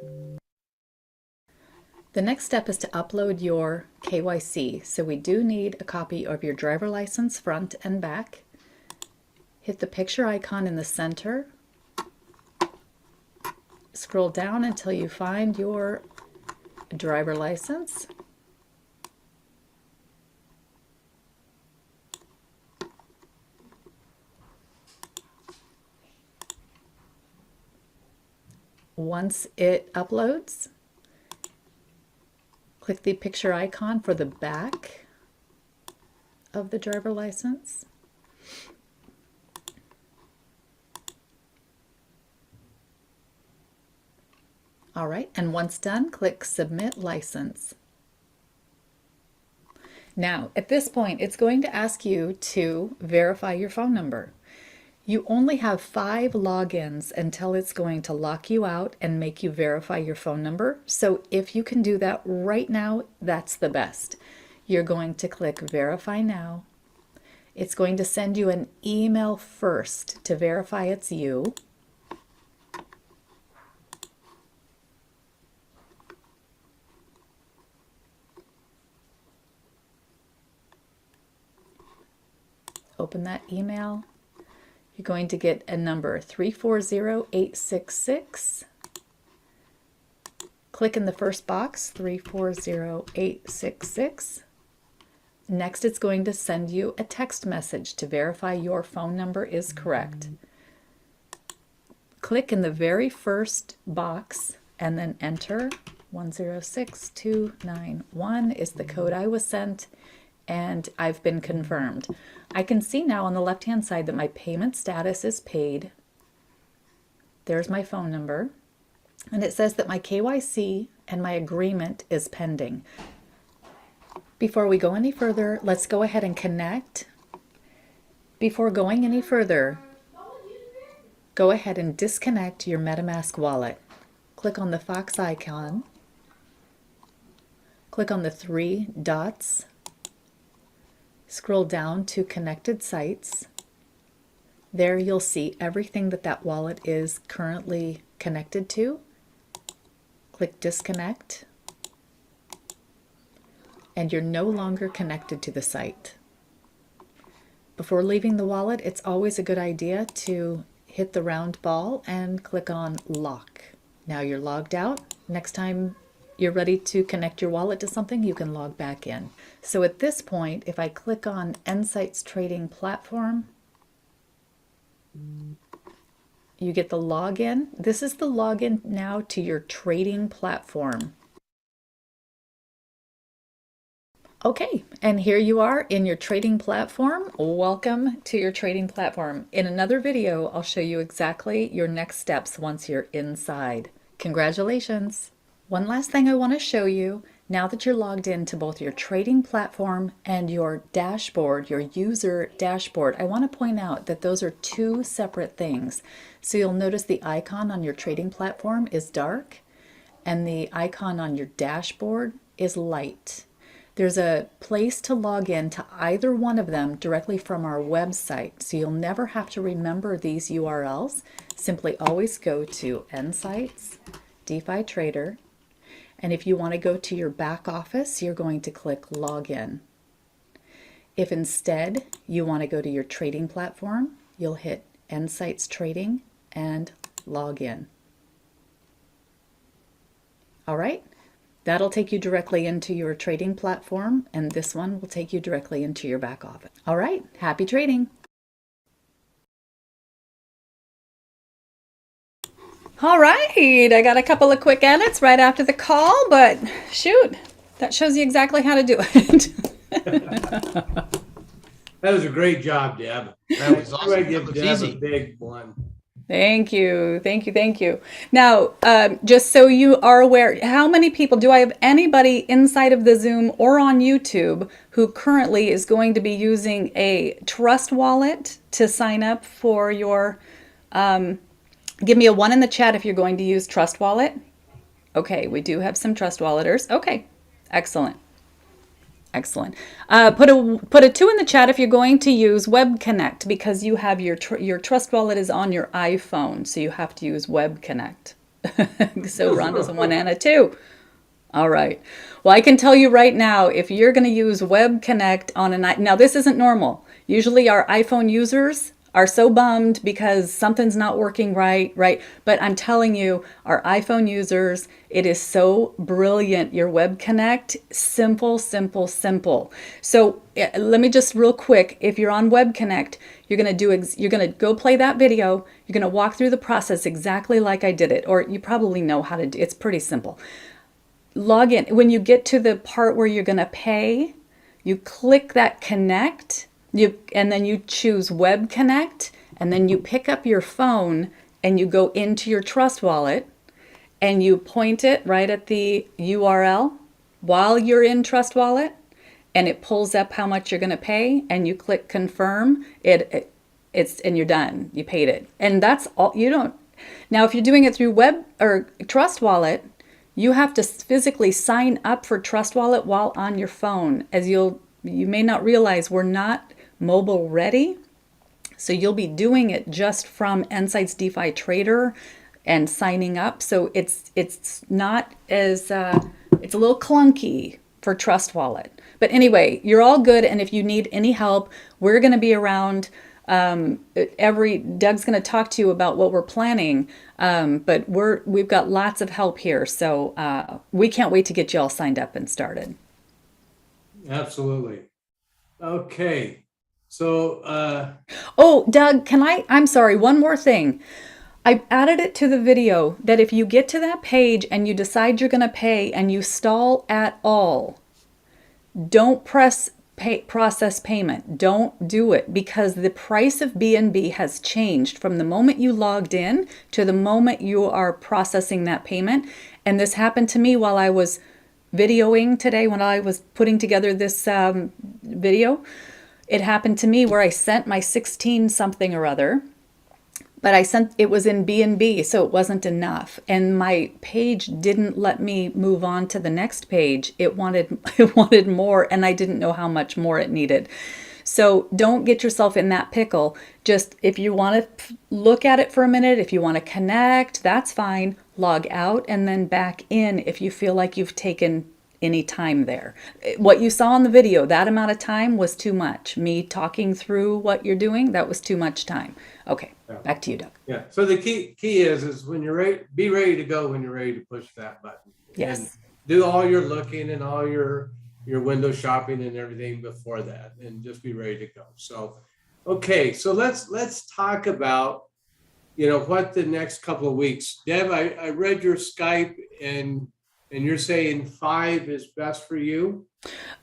The next step is to upload your KYC. So we do need a copy of your driver license front and back. Hit the picture icon in the center. Scroll down until you find your driver license. Once it uploads, click the picture icon for the back of the driver license. All right, and once done, click Submit License. Now, at this point, it's going to ask you to verify your phone number. You only have 5 logins until it's going to lock you out and make you verify your phone number. So if you can do that right now, that's the best. You're going to click Verify Now. It's going to send you an email first to verify it's you. Open that email. You're going to get a number 340866. Click in the first box, 340866. Next, it's going to send you a text message to verify your phone number is correct. Click in the very first box and then enter 106291 is the code I was sent, and I've been confirmed. I can see now on the left-hand side that my payment status is paid. There's my phone number. And it says that my KYC and my agreement is pending. Before we go any further, let's go ahead and connect. Before going any further, go ahead and disconnect your MetaMask wallet. Click on the Fox icon. Click on the 3 dots. Scroll down to Connected Sites. There you'll see everything that wallet is currently connected to. Click Disconnect, and you're no longer connected to the site. Before leaving the wallet, it's always a good idea to hit the round ball and click on Lock. Now you're logged out. Next time you're ready to connect your wallet to something, you can log back in. So at this point, if I click on nSights Trading Platform, you get the login. This is the login now to your trading platform. Okay, and here you are in your trading platform. Welcome to your trading platform. In another video, I'll show you exactly your next steps once you're inside. Congratulations. One last thing I want to show you, now that you're logged into both your trading platform and your dashboard, your user dashboard, I want to point out that those are 2 separate things. So you'll notice the icon on your trading platform is dark and the icon on your dashboard is light. There's a place to log in to either one of them directly from our website. So you'll never have to remember these URLs. Simply always go to nSights, DeFi Trader. And if you want to go to your back office, you're going to click Login. If instead you want to go to your trading platform, you'll hit nSights Trading and Login. All right, that'll take you directly into your trading platform, and this one will take you directly into your back office. All right, happy trading. All right, I got a couple of quick edits right after the call, but shoot, that shows you exactly how to do it. That was a great job, Deb. That was awesome. I'm gonna give That was Deb easy. a big one. Thank you, thank you, thank you. Now, just so you are aware, how many people, do I have anybody inside of the Zoom or on YouTube who currently is going to be using a Trust Wallet to sign up for your, give me a 1 in the chat if you're going to use Trust Wallet. Okay, we do have some Trust Walleters. Okay, excellent. Excellent. Put a 2 in the chat if you're going to use Web Connect, because you have your Trust Wallet is on your iPhone, so you have to use Web Connect. So Rhonda's a 1 and a 2. All right. Well, I can tell you right now, if you're going to use Web Connect on now this isn't normal. Usually our iPhone users are so bummed because something's not working right? But I'm telling you, our iPhone users, it is so brilliant. Your Web Connect, simple, simple, simple. So let me just real quick, if you're on Web Connect, you're going to go play that video. You're going to walk through the process exactly like I did it, or you probably know how to do. It's pretty simple. Log in. When you get to the part where you're going to pay, you click that connect, and then you choose Web Connect, and then you pick up your phone and you go into your Trust Wallet and you point it right at the URL while you're in Trust Wallet, and it pulls up how much you're going to pay, and you click confirm. And you're done. You paid it, and that's all. You don't. Now, if you're doing it through Web or Trust Wallet, you have to physically sign up for Trust Wallet while on your phone, as you may not realize we're not mobile ready. So you'll be doing it just from nSights DeFi Trader and signing up. So it's not as it's a little clunky for Trust Wallet. But anyway, you're all good. And if you need any help, we're going to be around. Doug's going to talk to you about what we're planning. But we've got lots of help here. So we can't wait to get you all signed up and started. Absolutely. Okay. So, oh, Doug, I'm sorry, one more thing. I added it to the video that if you get to that page and you decide you're going to pay and you stall at all, don't process payment. Don't do it, because the price of BNB has changed from the moment you logged in to the moment you are processing that payment. And this happened to me while I was videoing today, when I was putting together this video. It happened to me where I sent my 16 something or other, but it was in BNB, so it wasn't enough. And my page didn't let me move on to the next page. It wanted more, and I didn't know how much more it needed. So don't get yourself in that pickle. Just if you want to look at it for a minute, if you want to connect, that's fine. Log out and then back in if you feel like you've taken any time there. What you saw in the video, that amount of time was too much. Me talking through what you're doing, that was too much time. Okay, back to you, Doug. yeah. So the key is when you're ready, be ready to go when you're ready to push that button. Yes. And do all your looking and all your window shopping and everything before that, and just be ready to go. So, okay. So let's talk about, what the next couple of weeks. Deb, I read your Skype and you're saying 5 is best for you?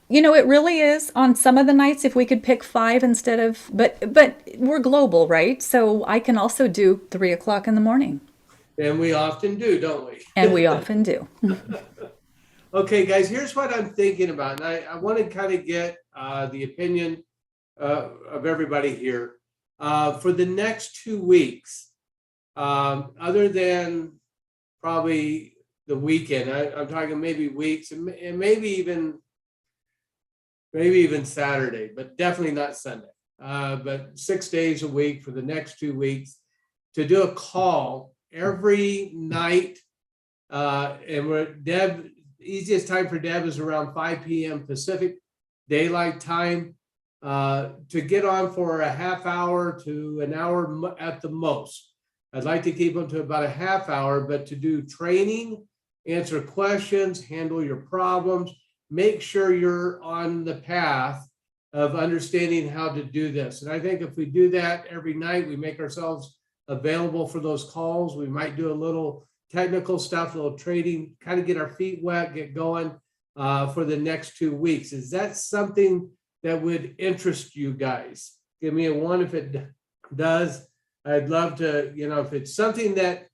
It really is. On some of the nights, if we could pick 5 instead of, but we're global, right? So I can also do 3 o'clock in the morning. And we often do, don't we? And we often do. Okay, guys, here's what I'm thinking about. And I want to kind of get the opinion of everybody here. For the next 2 weeks, other than probably the weekend, I'm talking maybe weeks and maybe even Saturday, but definitely not Sunday. But 6 days a week for the next 2 weeks to do a call every night. And easiest time for Deb is around 5 p.m. Pacific Daylight Time, to get on for a half hour to an hour at the most. I'd like to keep them to about a half hour, but to do training, answer questions, handle your problems, make sure you're on the path of understanding how to do this. And I think if we do that every night, we make ourselves available for those calls. We might do a little technical stuff, a little trading, kind of get our feet wet, get going for the next 2 weeks. Is that something that would interest you guys? Give me a 1 if it does. I'd love to, if it's something that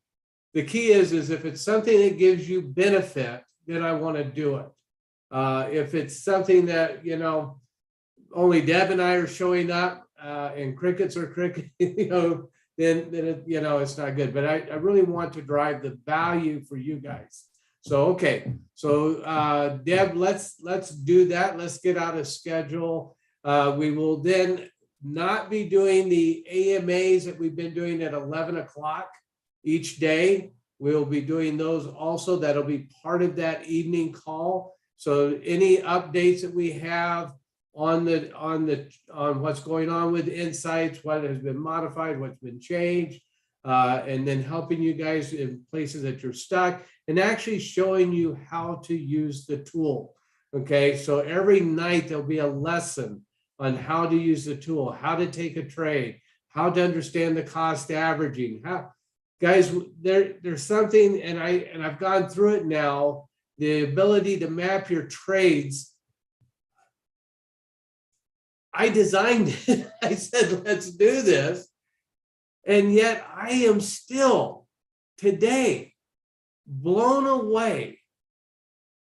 the key is if it's something that gives you benefit, then I want to do it. If it's something that, only Deb and I are showing up and crickets are cricket, then it's not good. But I really want to drive the value for you guys. So, okay. So Deb, let's do that. Let's get out a schedule. We will then not be doing the AMAs that we've been doing at 11 o'clock each day. We'll be doing those also. That'll be part of that evening call. So any updates that we have, on what's going on with nSights, what has been modified, what's been changed, and then helping you guys in places that you're stuck, and actually showing you how to use the tool. Okay, so every night there'll be a lesson on how to use the tool, how to take a trade, how to understand the cost averaging. How, guys, there's something, and I've gone through it now. The ability to map your trades. I designed it. I said, let's do this. And yet I am still today blown away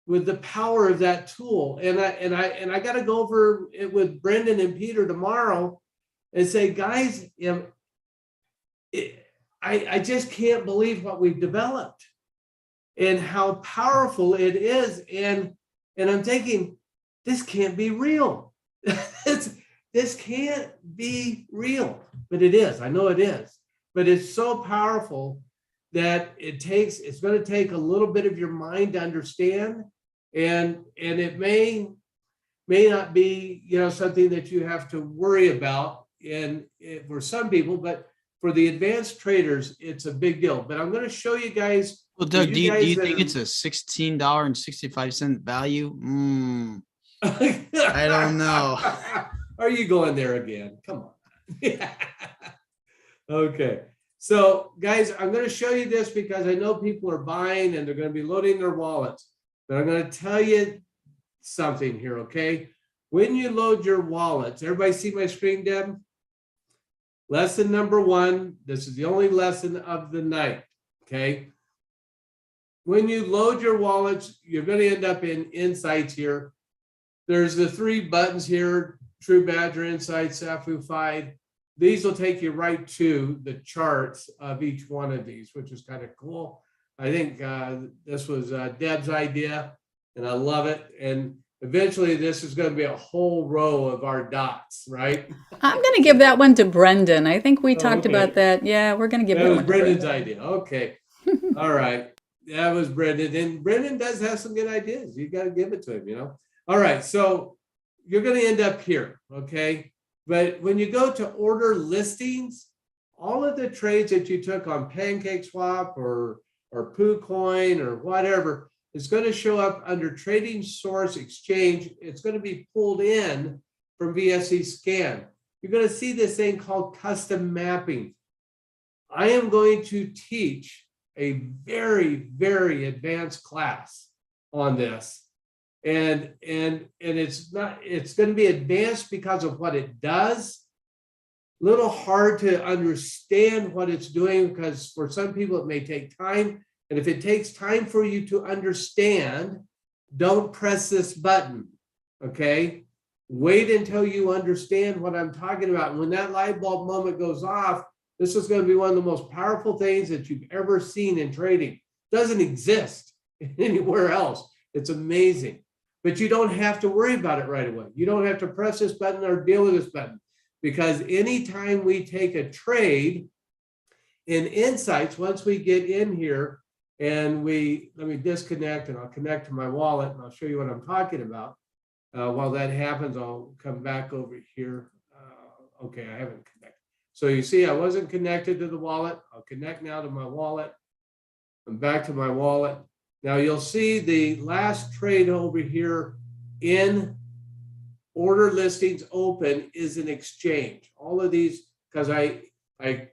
with the power of that tool. And I got to go over it with Brendan and Peter tomorrow and say, guys, I just can't believe what we've developed and how powerful it is. And I'm thinking, this can't be real. This can't be real, but it is. I know it is, but it's so powerful that it's going to take a little bit of your mind to understand, and it may not be, something that you have to worry about for some people, but for the advanced traders, it's a big deal. But I'm going to show you guys. Well, Doug, do you think it's a $16.65 value? I don't know. Are you going there again? Come on. Okay. So guys, I'm going to show you this because I know people are buying and they're going to be loading their wallets. But I'm going to tell you something here, okay? When you load your wallets, everybody see my screen, Deb? Lesson number 1, this is the only lesson of the night, okay? When you load your wallets, you're going to end up in nSights here. There's the 3 buttons here, True Badger, nSights, SAFU5. These will take you right to the charts of each one of these, which is kind of cool. I think this was Deb's idea, and I love it. And eventually this is going to be a whole row of our dots, right? I'm going to give that one to Brendan. I think we talked about that. Yeah, we're going to give that one to Brendan's idea. Okay. All right. That was Brendan. And Brendan does have some good ideas. You got to give it to him, All right. So you're going to end up here. Okay. But when you go to order listings, all of the trades that you took on PancakeSwap or PooCoin or whatever is going to show up under Trading Source Exchange. It's going to be pulled in from VSE Scan. You're going to see this thing called custom mapping. I am going to teach a very, very advanced class on this. And it's going to be advanced because of what it does. Little hard to understand what it's doing because for some people it may take time. And if it takes time for you to understand, don't press this button, okay? Wait until you understand what I'm talking about. And when that light bulb moment goes off, this is going to be one of the most powerful things that you've ever seen in trading. It doesn't exist anywhere else. It's amazing. But you don't have to worry about it right away. You don't have to press this button or deal with this button because anytime we take a trade in nSights, once we get in here and let me disconnect and I'll connect to my wallet and I'll show you what I'm talking about. While that happens, I'll come back over here. Okay, I haven't connected. So you see, I wasn't connected to the wallet. I'll connect now to my wallet. I'm back to my wallet. Now you'll see the last trade over here in order listings open is an exchange. All of these, because I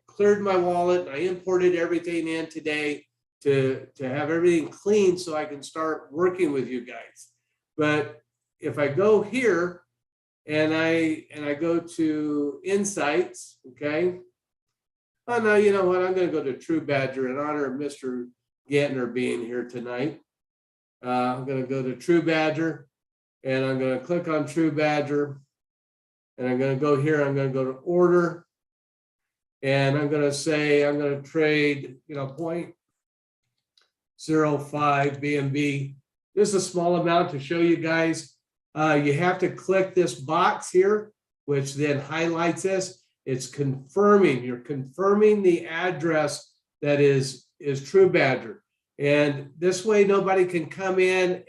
cleared my wallet and I imported everything in today to have everything clean so I can start working with you guys. But if I go here and I go to nSights, okay. Oh no, you know what? I'm going to go to True Badger in honor of Mr. Gantner being here tonight. I'm going to go to True Badger and I'm going to click on True Badger and I'm going to go here. I'm going to go to order and I'm going to say I'm going to trade 0.05 BNB. This is a small amount to show you guys. You have to click this box here, which then highlights this. It's confirming. You're confirming the address that is True Badger. And this way nobody can come in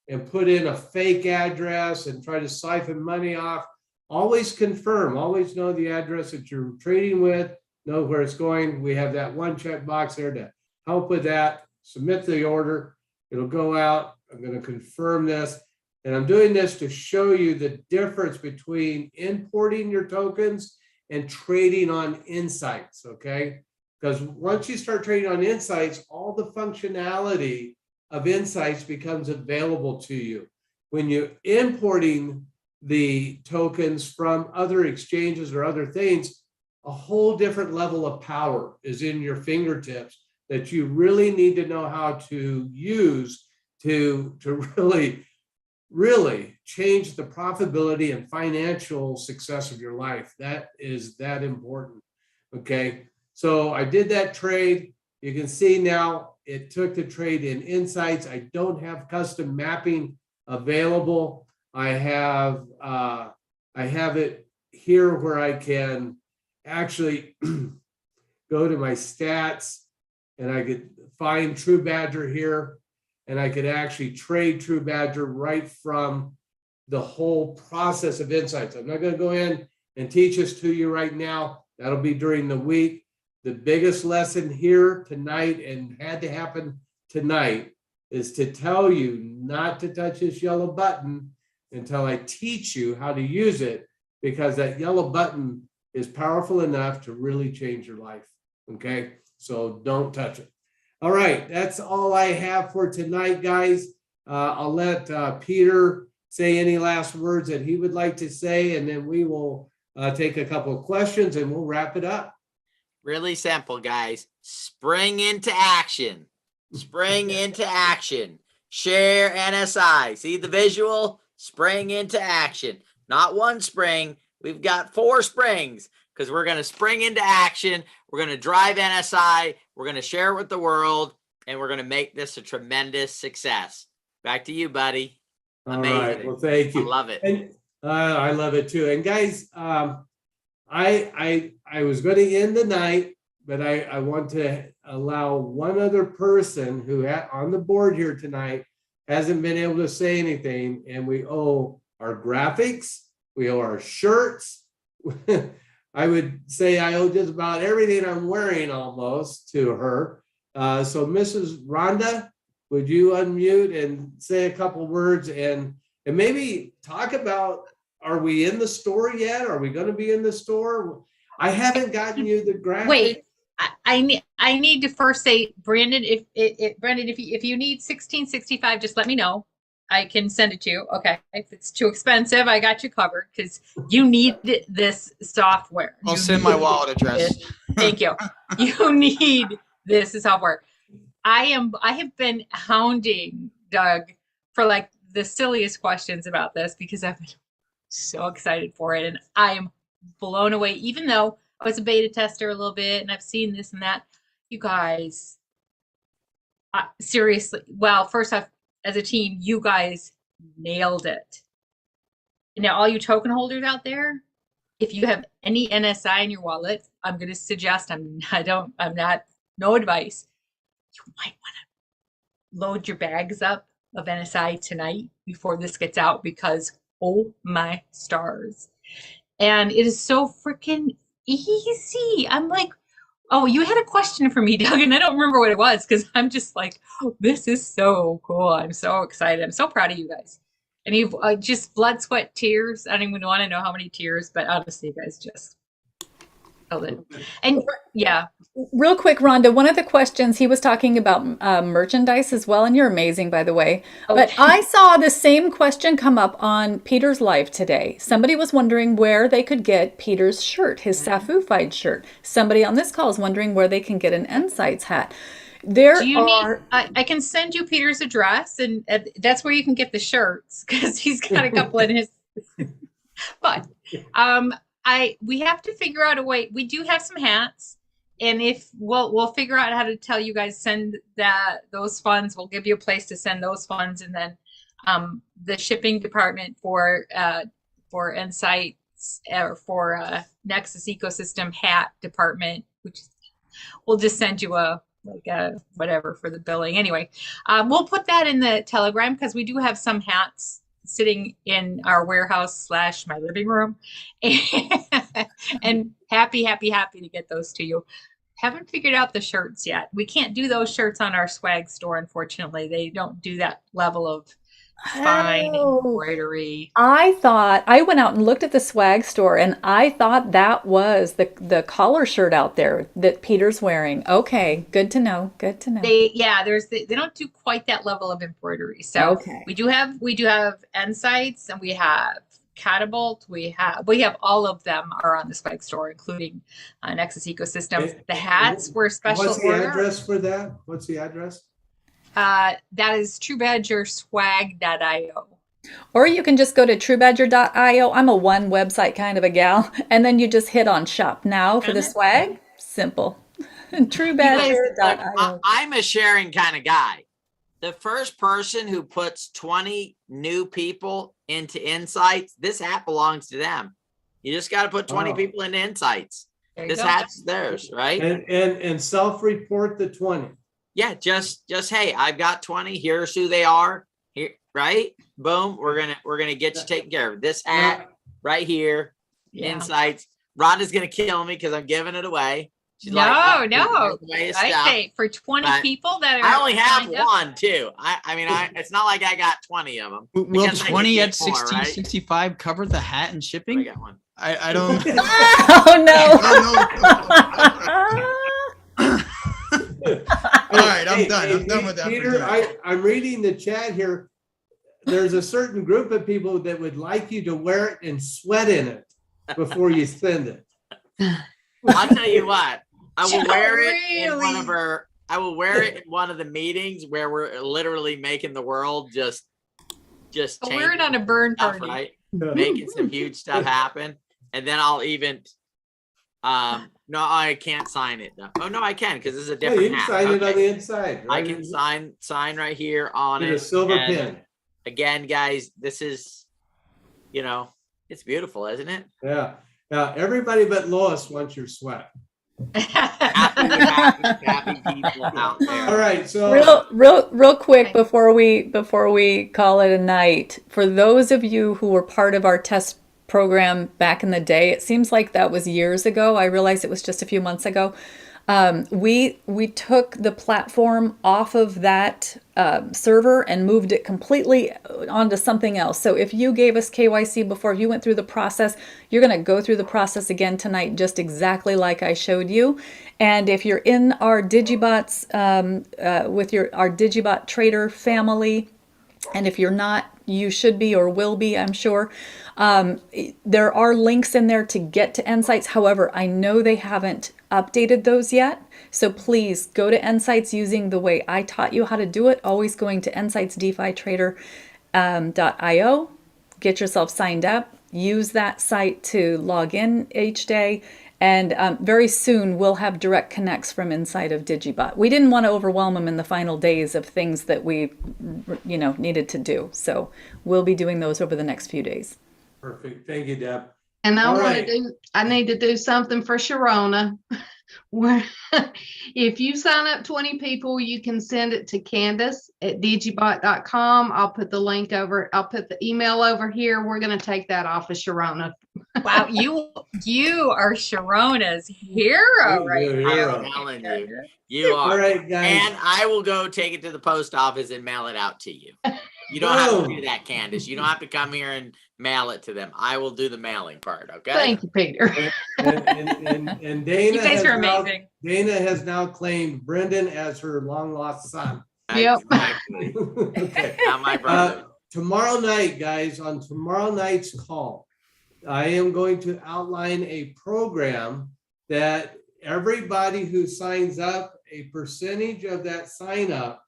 and put in a fake address and try to siphon money off. Always confirm, always know the address that you're trading with, know where it's going. We have that one checkbox there to help with that. Submit the order. It'll go out. I'm going to confirm this. And I'm doing this to show you the difference between importing your tokens and trading on nSights, okay? Because once you start trading on nSights, all the functionality of nSights becomes available to you. When you're importing the tokens from other exchanges or other things, a whole different level of power is in your fingertips that you really need to know how to use to really change the profitability and financial success of your life. That is that important, okay? So I did that trade. You can see now it took the trade in nSights. I don't have custom mapping available. I have it here where I can actually go to my stats and I could find True Badger here, and I could actually trade True Badger right from the whole process of nSights. I'm not going to go in and teach this to you right now. That'll be during the week. The biggest lesson here tonight, and had to happen tonight, is to tell you not to touch this yellow button until I teach you how to use it, because that yellow button is powerful enough to really change your life. Okay, so don't touch it. All right, that's all I have for tonight, guys. I'll let Peter say any last words that he would like to say, and then we will take a couple of questions and we'll wrap it up. Really simple, guys. Spring into action. Spring into action. Share NSI. See the visual? Spring into action. Not one spring. We've got 4 springs, because we're going to spring into action. We're going to drive NSI. We're going to share it with the world, and we're going to make this a tremendous success. Back to you, buddy. Amazing. All right. Well, thank you. I love it. And I love it too. And guys, I was going to end the night, but I want to allow one other person who on the board here tonight hasn't been able to say anything, and we owe our graphics, we owe our shirts. I would say I owe just about everything I'm wearing almost to her. So Mrs. Rhonda, would you unmute and say a couple words and maybe talk about, are we in the store yet? Are we going to be in the store? I haven't gotten you the graphic. Wait, I need to first say, Brandon, if you need 1665, just let me know. I can send it to you. Okay. If it's too expensive, I got you covered, because you need this software. I'll send my wallet address. Thank you. You need this software. I have been hounding Doug for like the silliest questions about this, because I've been so excited for it, and I am blown away. Even though I was a beta tester a little bit and I've seen this and that, you guys, seriously. Well, first off, as a team, you guys nailed it. Now, all you token holders out there, if you have any NSI in your wallet, I'm going to suggest, no advice. You might want to load your bags up of NSI tonight before this gets out, because oh my stars. And it is so freaking easy. I'm like, oh, you had a question for me, Doug, and I don't remember what it was, because I'm just like, oh, this is so cool. I'm so excited. I'm so proud of you guys. And you've just blood, sweat, tears. I don't even want to know how many tears, but honestly, you guys just killed it. And yeah. Real quick, Rhonda, one of the questions, he was talking about merchandise as well, and you're amazing, by the way. But I saw the same question come up on Peter's live today. Somebody was wondering where they could get Peter's shirt, his Safufied shirt. Somebody on this call is wondering where they can get an nSights hat. I can send you Peter's address, and that's where you can get the shirts, because he's got a couple in his. But we have to figure out a way. We do have some hats. And if we'll figure out how to tell you guys, send those funds. We'll give you a place to send those funds, and then the shipping department for nSights or for Nexus ecosystem hat department, we'll just send you a like whatever for the billing. Anyway, we'll put that in the Telegram because we do have some hats sitting in our warehouse / my living room, and happy to get those to you. Haven't figured out the shirts yet. We can't do those shirts on our swag store, unfortunately. They don't do that level of fine Oh, embroidery. I thought I went out and looked at the swag store and I thought that was the collar shirt out there that Peter's wearing. Okay, good to know. Good to know. They don't do quite that level of embroidery. So Okay. we do have nSights, and we have Catapult. We have all of them are on the swag store, including Nexus ecosystems. The hats were special What's the order. address for that? What's the address? That is TrueBadgerSwag.io. Or you can just go to truebadger.io. I'm a one website kind of a gal. And then you just hit on shop now for the swag. Simple. Look, truebadger.io. I'm a sharing kind of guy. The first person who puts 20 new people into nSights, this hat belongs to them. You just got to put 20 people into nSights. This hat's theirs, right? And self-report the 20. Yeah, just hey, I've got 20. Here's who they are. Here, right? Boom. We're gonna get you taken care of. This hat right here, nSights. Rhonda's gonna kill me because I'm giving it away. She's no. I say for 20 people that are. I only have one too. I mean, it's not like I got 20 of them. Will Because I 20 get at more, 60, right? 65 cover the hat and I shipping? got one. I don't. Oh no. All right, I'm done. Hey, I'm done with that. Peter, I'm reading the chat here. There's a certain group of people that would like you to wear it and sweat in it before you send it. I'll tell you what. I will wear it in one Really? of our. I will wear it in one of the meetings where we're literally making the world just Wear it on a burn stuff, party. right? Making some huge stuff happen, and then I'll even. No, I can't sign it though. Oh no, I can because this is a Yeah, different you can hat. sign it on Okay. the inside. I Right? can sign right here on Get it. a silver and pin. Again, guys, this is, it's beautiful, isn't it? Yeah. Now everybody but Lois wants your sweat. Happy people out there. All right. So Real quick before we call it a night, for those of you who were part of our test program back in the day, it seems like that was years ago. I realized it was just a few months ago. We took the platform off of that server and moved it completely onto something else. So if you gave us KYC before, if you went through the process, you're going to go through the process again tonight, just exactly like I showed you. And if you're in our Digibots with our Digibot trader family, and if you're not, you should be or will be, I'm sure. There are links in there to get to nSights. However, I know they haven't updated those yet. So please go to nSights using the way I taught you how to do it, always going to nSightsDeFiTrader.io. Get yourself signed up. Use that site to log in each day. And very soon we'll have direct connects from inside of Digibot. We didn't want to overwhelm them in the final days of things that we, needed to do. So we'll be doing those over the next few days. perfect. Thank you, Deb. And All right. I need to do something for Sharona. Where if you sign up 20 people, you can send it to Candace at digibot.com. I'll put the link over. I'll put the email over here. We're going to take that off of Sharona. Wow, you are Sharona's hero right You're a now. hero. I'm telling you, you are. All right, guys. And I will go take it to the post office and mail it out to you. You don't have to do that, Candace. You don't have to come here and mail it to them. I will do the mailing part. Okay. Thank you, Peter. And Dana, You guys are now- amazing. Dana has now claimed Brendan as her long lost son. Yep. Exactly. Okay. Not my brother. Tomorrow night, guys, on tomorrow night's call, I am going to outline a program that everybody who signs up, a percentage of that sign up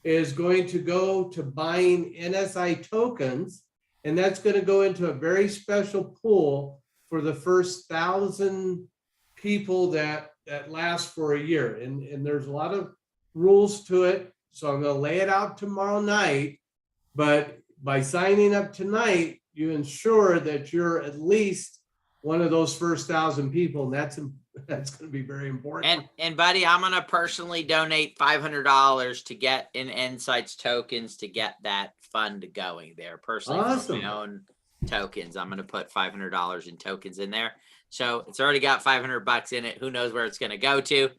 is going to go to buying NSI tokens. And that's going to go into a very special pool for the first 1,000 people that last for a year. And there's a lot of rules to it. So I'm going to lay it out tomorrow night. But by signing up tonight, you ensure that you're at least one of those first 1,000 people. And That's going to be very important. And buddy, I'm gonna personally donate $500 to get in nSights tokens to get that fund going there. Personally, Awesome. for my own tokens, I'm gonna put $500 in tokens in there. So it's already got $500 in it. Who knows where it's gonna go to?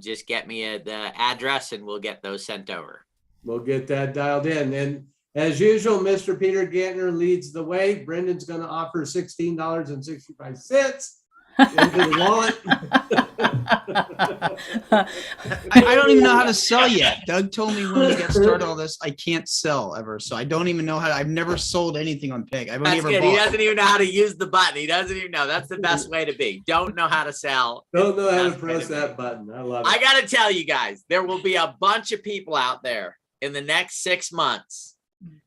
Just get me the address and we'll get those sent over. We'll get that dialed in. And as usual, Mr. Peter Gantner leads the way. Brendan's going to offer $16.65 into the wallet. I don't even know how to sell yet. Doug told me when we got started all this, I can't sell ever. So I don't even know how I've never sold anything on Peg. I've only That's ever good. bought. He doesn't even know how to use the button. He doesn't even know. That's the best way to be. Don't know how to sell. Don't know how to That's press way to that be. button. I love it. I got to tell you guys, there will be a bunch of people out there in the next 6 months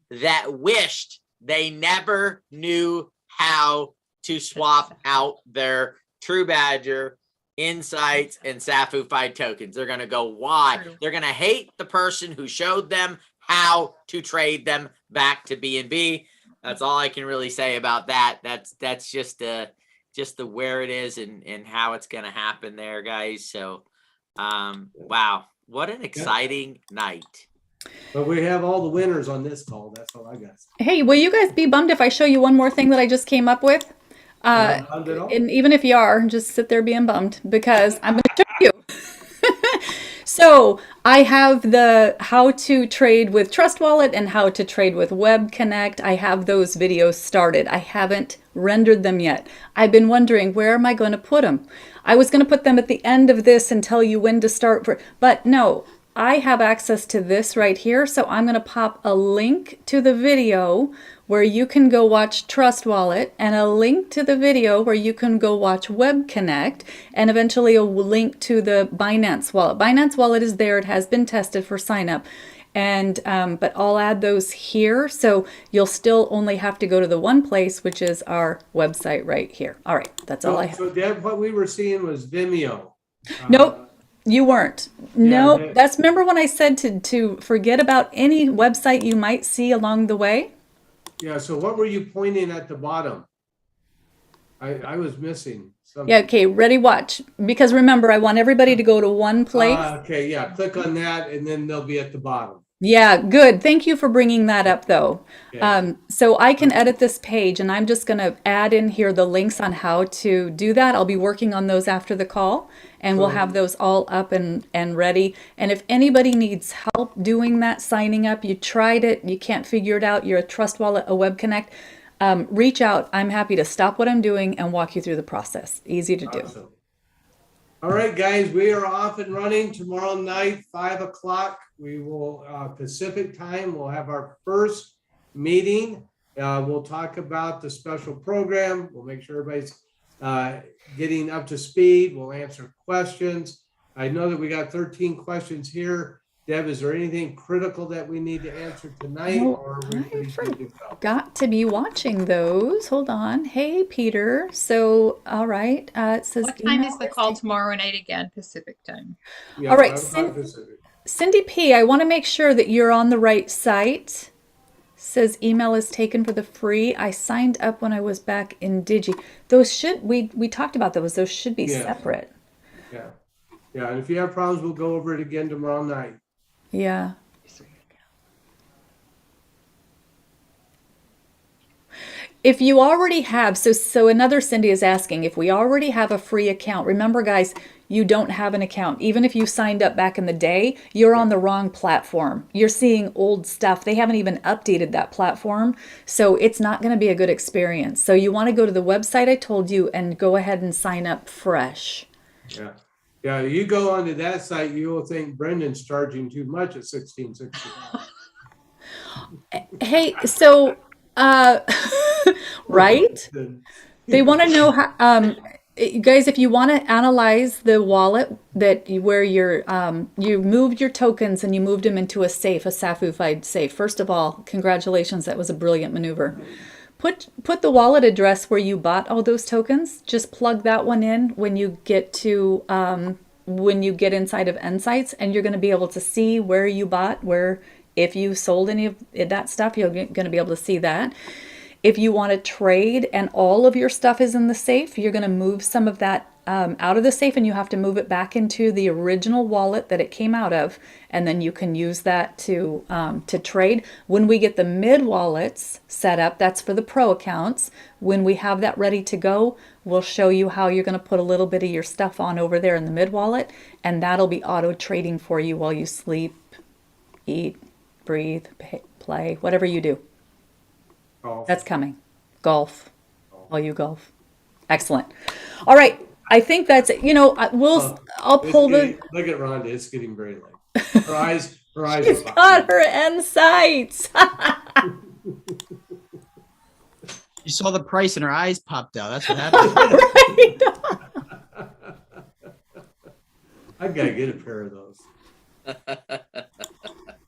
that wished they never knew how to swap out their True Badger, nSights, and SafuFi tokens. They're going to go, why? True. They're going to hate the person who showed them how to trade them back to BNB. That's all I can really say about that. That's just the where it is and how it's going to happen there, guys. So, wow, what an exciting night. But we have all the winners on this call. That's all I got. Hey, will you guys be bummed if I show you one more thing that I just came up with? Not bummed at all? And even if you are, just sit there being bummed because I'm going to show you. So I have the how to trade with Trust Wallet and how to trade with Web Connect. I have those videos started. I haven't rendered them yet. I've been wondering, where am I going to put them? I was going to put them at the end of this and tell you when to start, but no. I have access to this right here, so I'm going to pop a link to the video where you can go watch Trust Wallet and a link to the video where you can go watch Web Connect and eventually a link to the Binance Wallet. Binance Wallet is there. It has been tested for sign up. And but I'll add those here, so you'll still only have to go to the one place, which is our website right here. All right, that's all I have. So Deb, what we were seeing was Vimeo. Nope. You weren't. No, Yeah, that's, remember when I said to forget about any website you might see along the way? Yeah, so what were you pointing at the bottom? I was missing something. Yeah, okay, ready, watch. Because remember, I want everybody to go to one place. Okay, yeah, click on that and then they'll be at the bottom. Yeah, good. Thank you for bringing that up, though. Yeah. So I can edit this page, and I'm just going to add in here the links on how to do that. I'll be working on those after the call, and we'll have those all up and ready. And if anybody needs help doing that, signing up, you tried it, you can't figure it out, you're a Trust Wallet, a Web Connect, reach out. I'm happy to stop what I'm doing and walk you through the process. Easy to do. Awesome. All right, guys, we are off and running tomorrow night, 5 o'clock. We will, Pacific time, we'll have our first meeting. We'll talk about the special program. We'll make sure everybody's getting up to speed. We'll answer questions. I know that we got 13 questions here. Deb, is there anything critical that we need to answer tonight? No, Or are we I pretty good to go? Got to be watching those. Hold on. Hey, Peter. So, all right. It says What time email is the call tomorrow night again, Pacific time? Yeah, All right, 5 o'clock Pacific. Cindy P, I want to make sure that you're on the right site. Says email is taken for the free. I signed up when I was back in Digi. Those should, we talked about those. Those should be Yeah. separate. Yeah. Yeah, and if you have problems, we'll go over it again tomorrow night. Yeah. If you already have, so another Cindy is asking, if we already have a free account, remember guys, you don't have an account. Even if you signed up back in the day, you're on the wrong platform. You're seeing old stuff. They haven't even updated that platform. So it's not going to be a good experience. So you want to go to the website I told you and go ahead and sign up fresh. Yeah. Yeah, you go onto that site, you will think Brendan's charging too much at $16.65. Hey, so, right? They want to know how, guys, if you want to analyze the wallet where you moved your tokens and you moved them into a safe, a SafuFi safe. First of all, congratulations, that was a brilliant maneuver. Put the wallet address where you bought all those tokens. Just plug that one in when you get to when you get inside of nSights, and you're going to be able to see where you bought, where if you sold any of that stuff, you're going to be able to see that. If you want to trade and all of your stuff is in the safe, you're going to move some of that out of the safe, and you have to move it back into the original wallet that it came out of, and then you can use that to trade. When we get the mid wallets set up, that's for the pro accounts. When we have that ready to go, we'll show you how you're going to put a little bit of your stuff on over there in the mid wallet, and that'll be auto trading for you while you sleep, eat, breathe, play, whatever you do. Golf. That's coming. Golf. While you golf. Excellent. All right. I think that's it. You know, I'll It's pull getting- the. Look at Rhonda, it's getting very late. Her eyes She's are got popping. her nSights. You saw the price and her eyes popped out. That's what happened. Right. I've got to get a pair of those.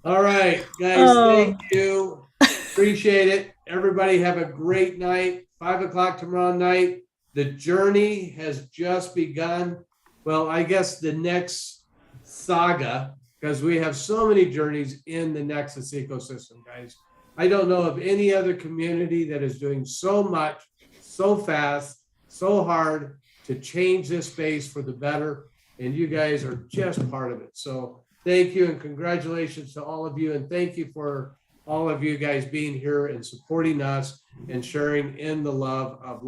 All right, guys, Oh. thank you. Appreciate it. Everybody have a great night. 5 o'clock tomorrow night. The journey has just begun. Well, I guess the next saga, because we have so many journeys in the Nexus ecosystem, guys. I don't know of any other community that is doing so much, so fast, so hard to change this space for the better. And you guys are just part of it. So thank you and congratulations to all of you. And thank you for all of you guys being here and supporting us and sharing in the love of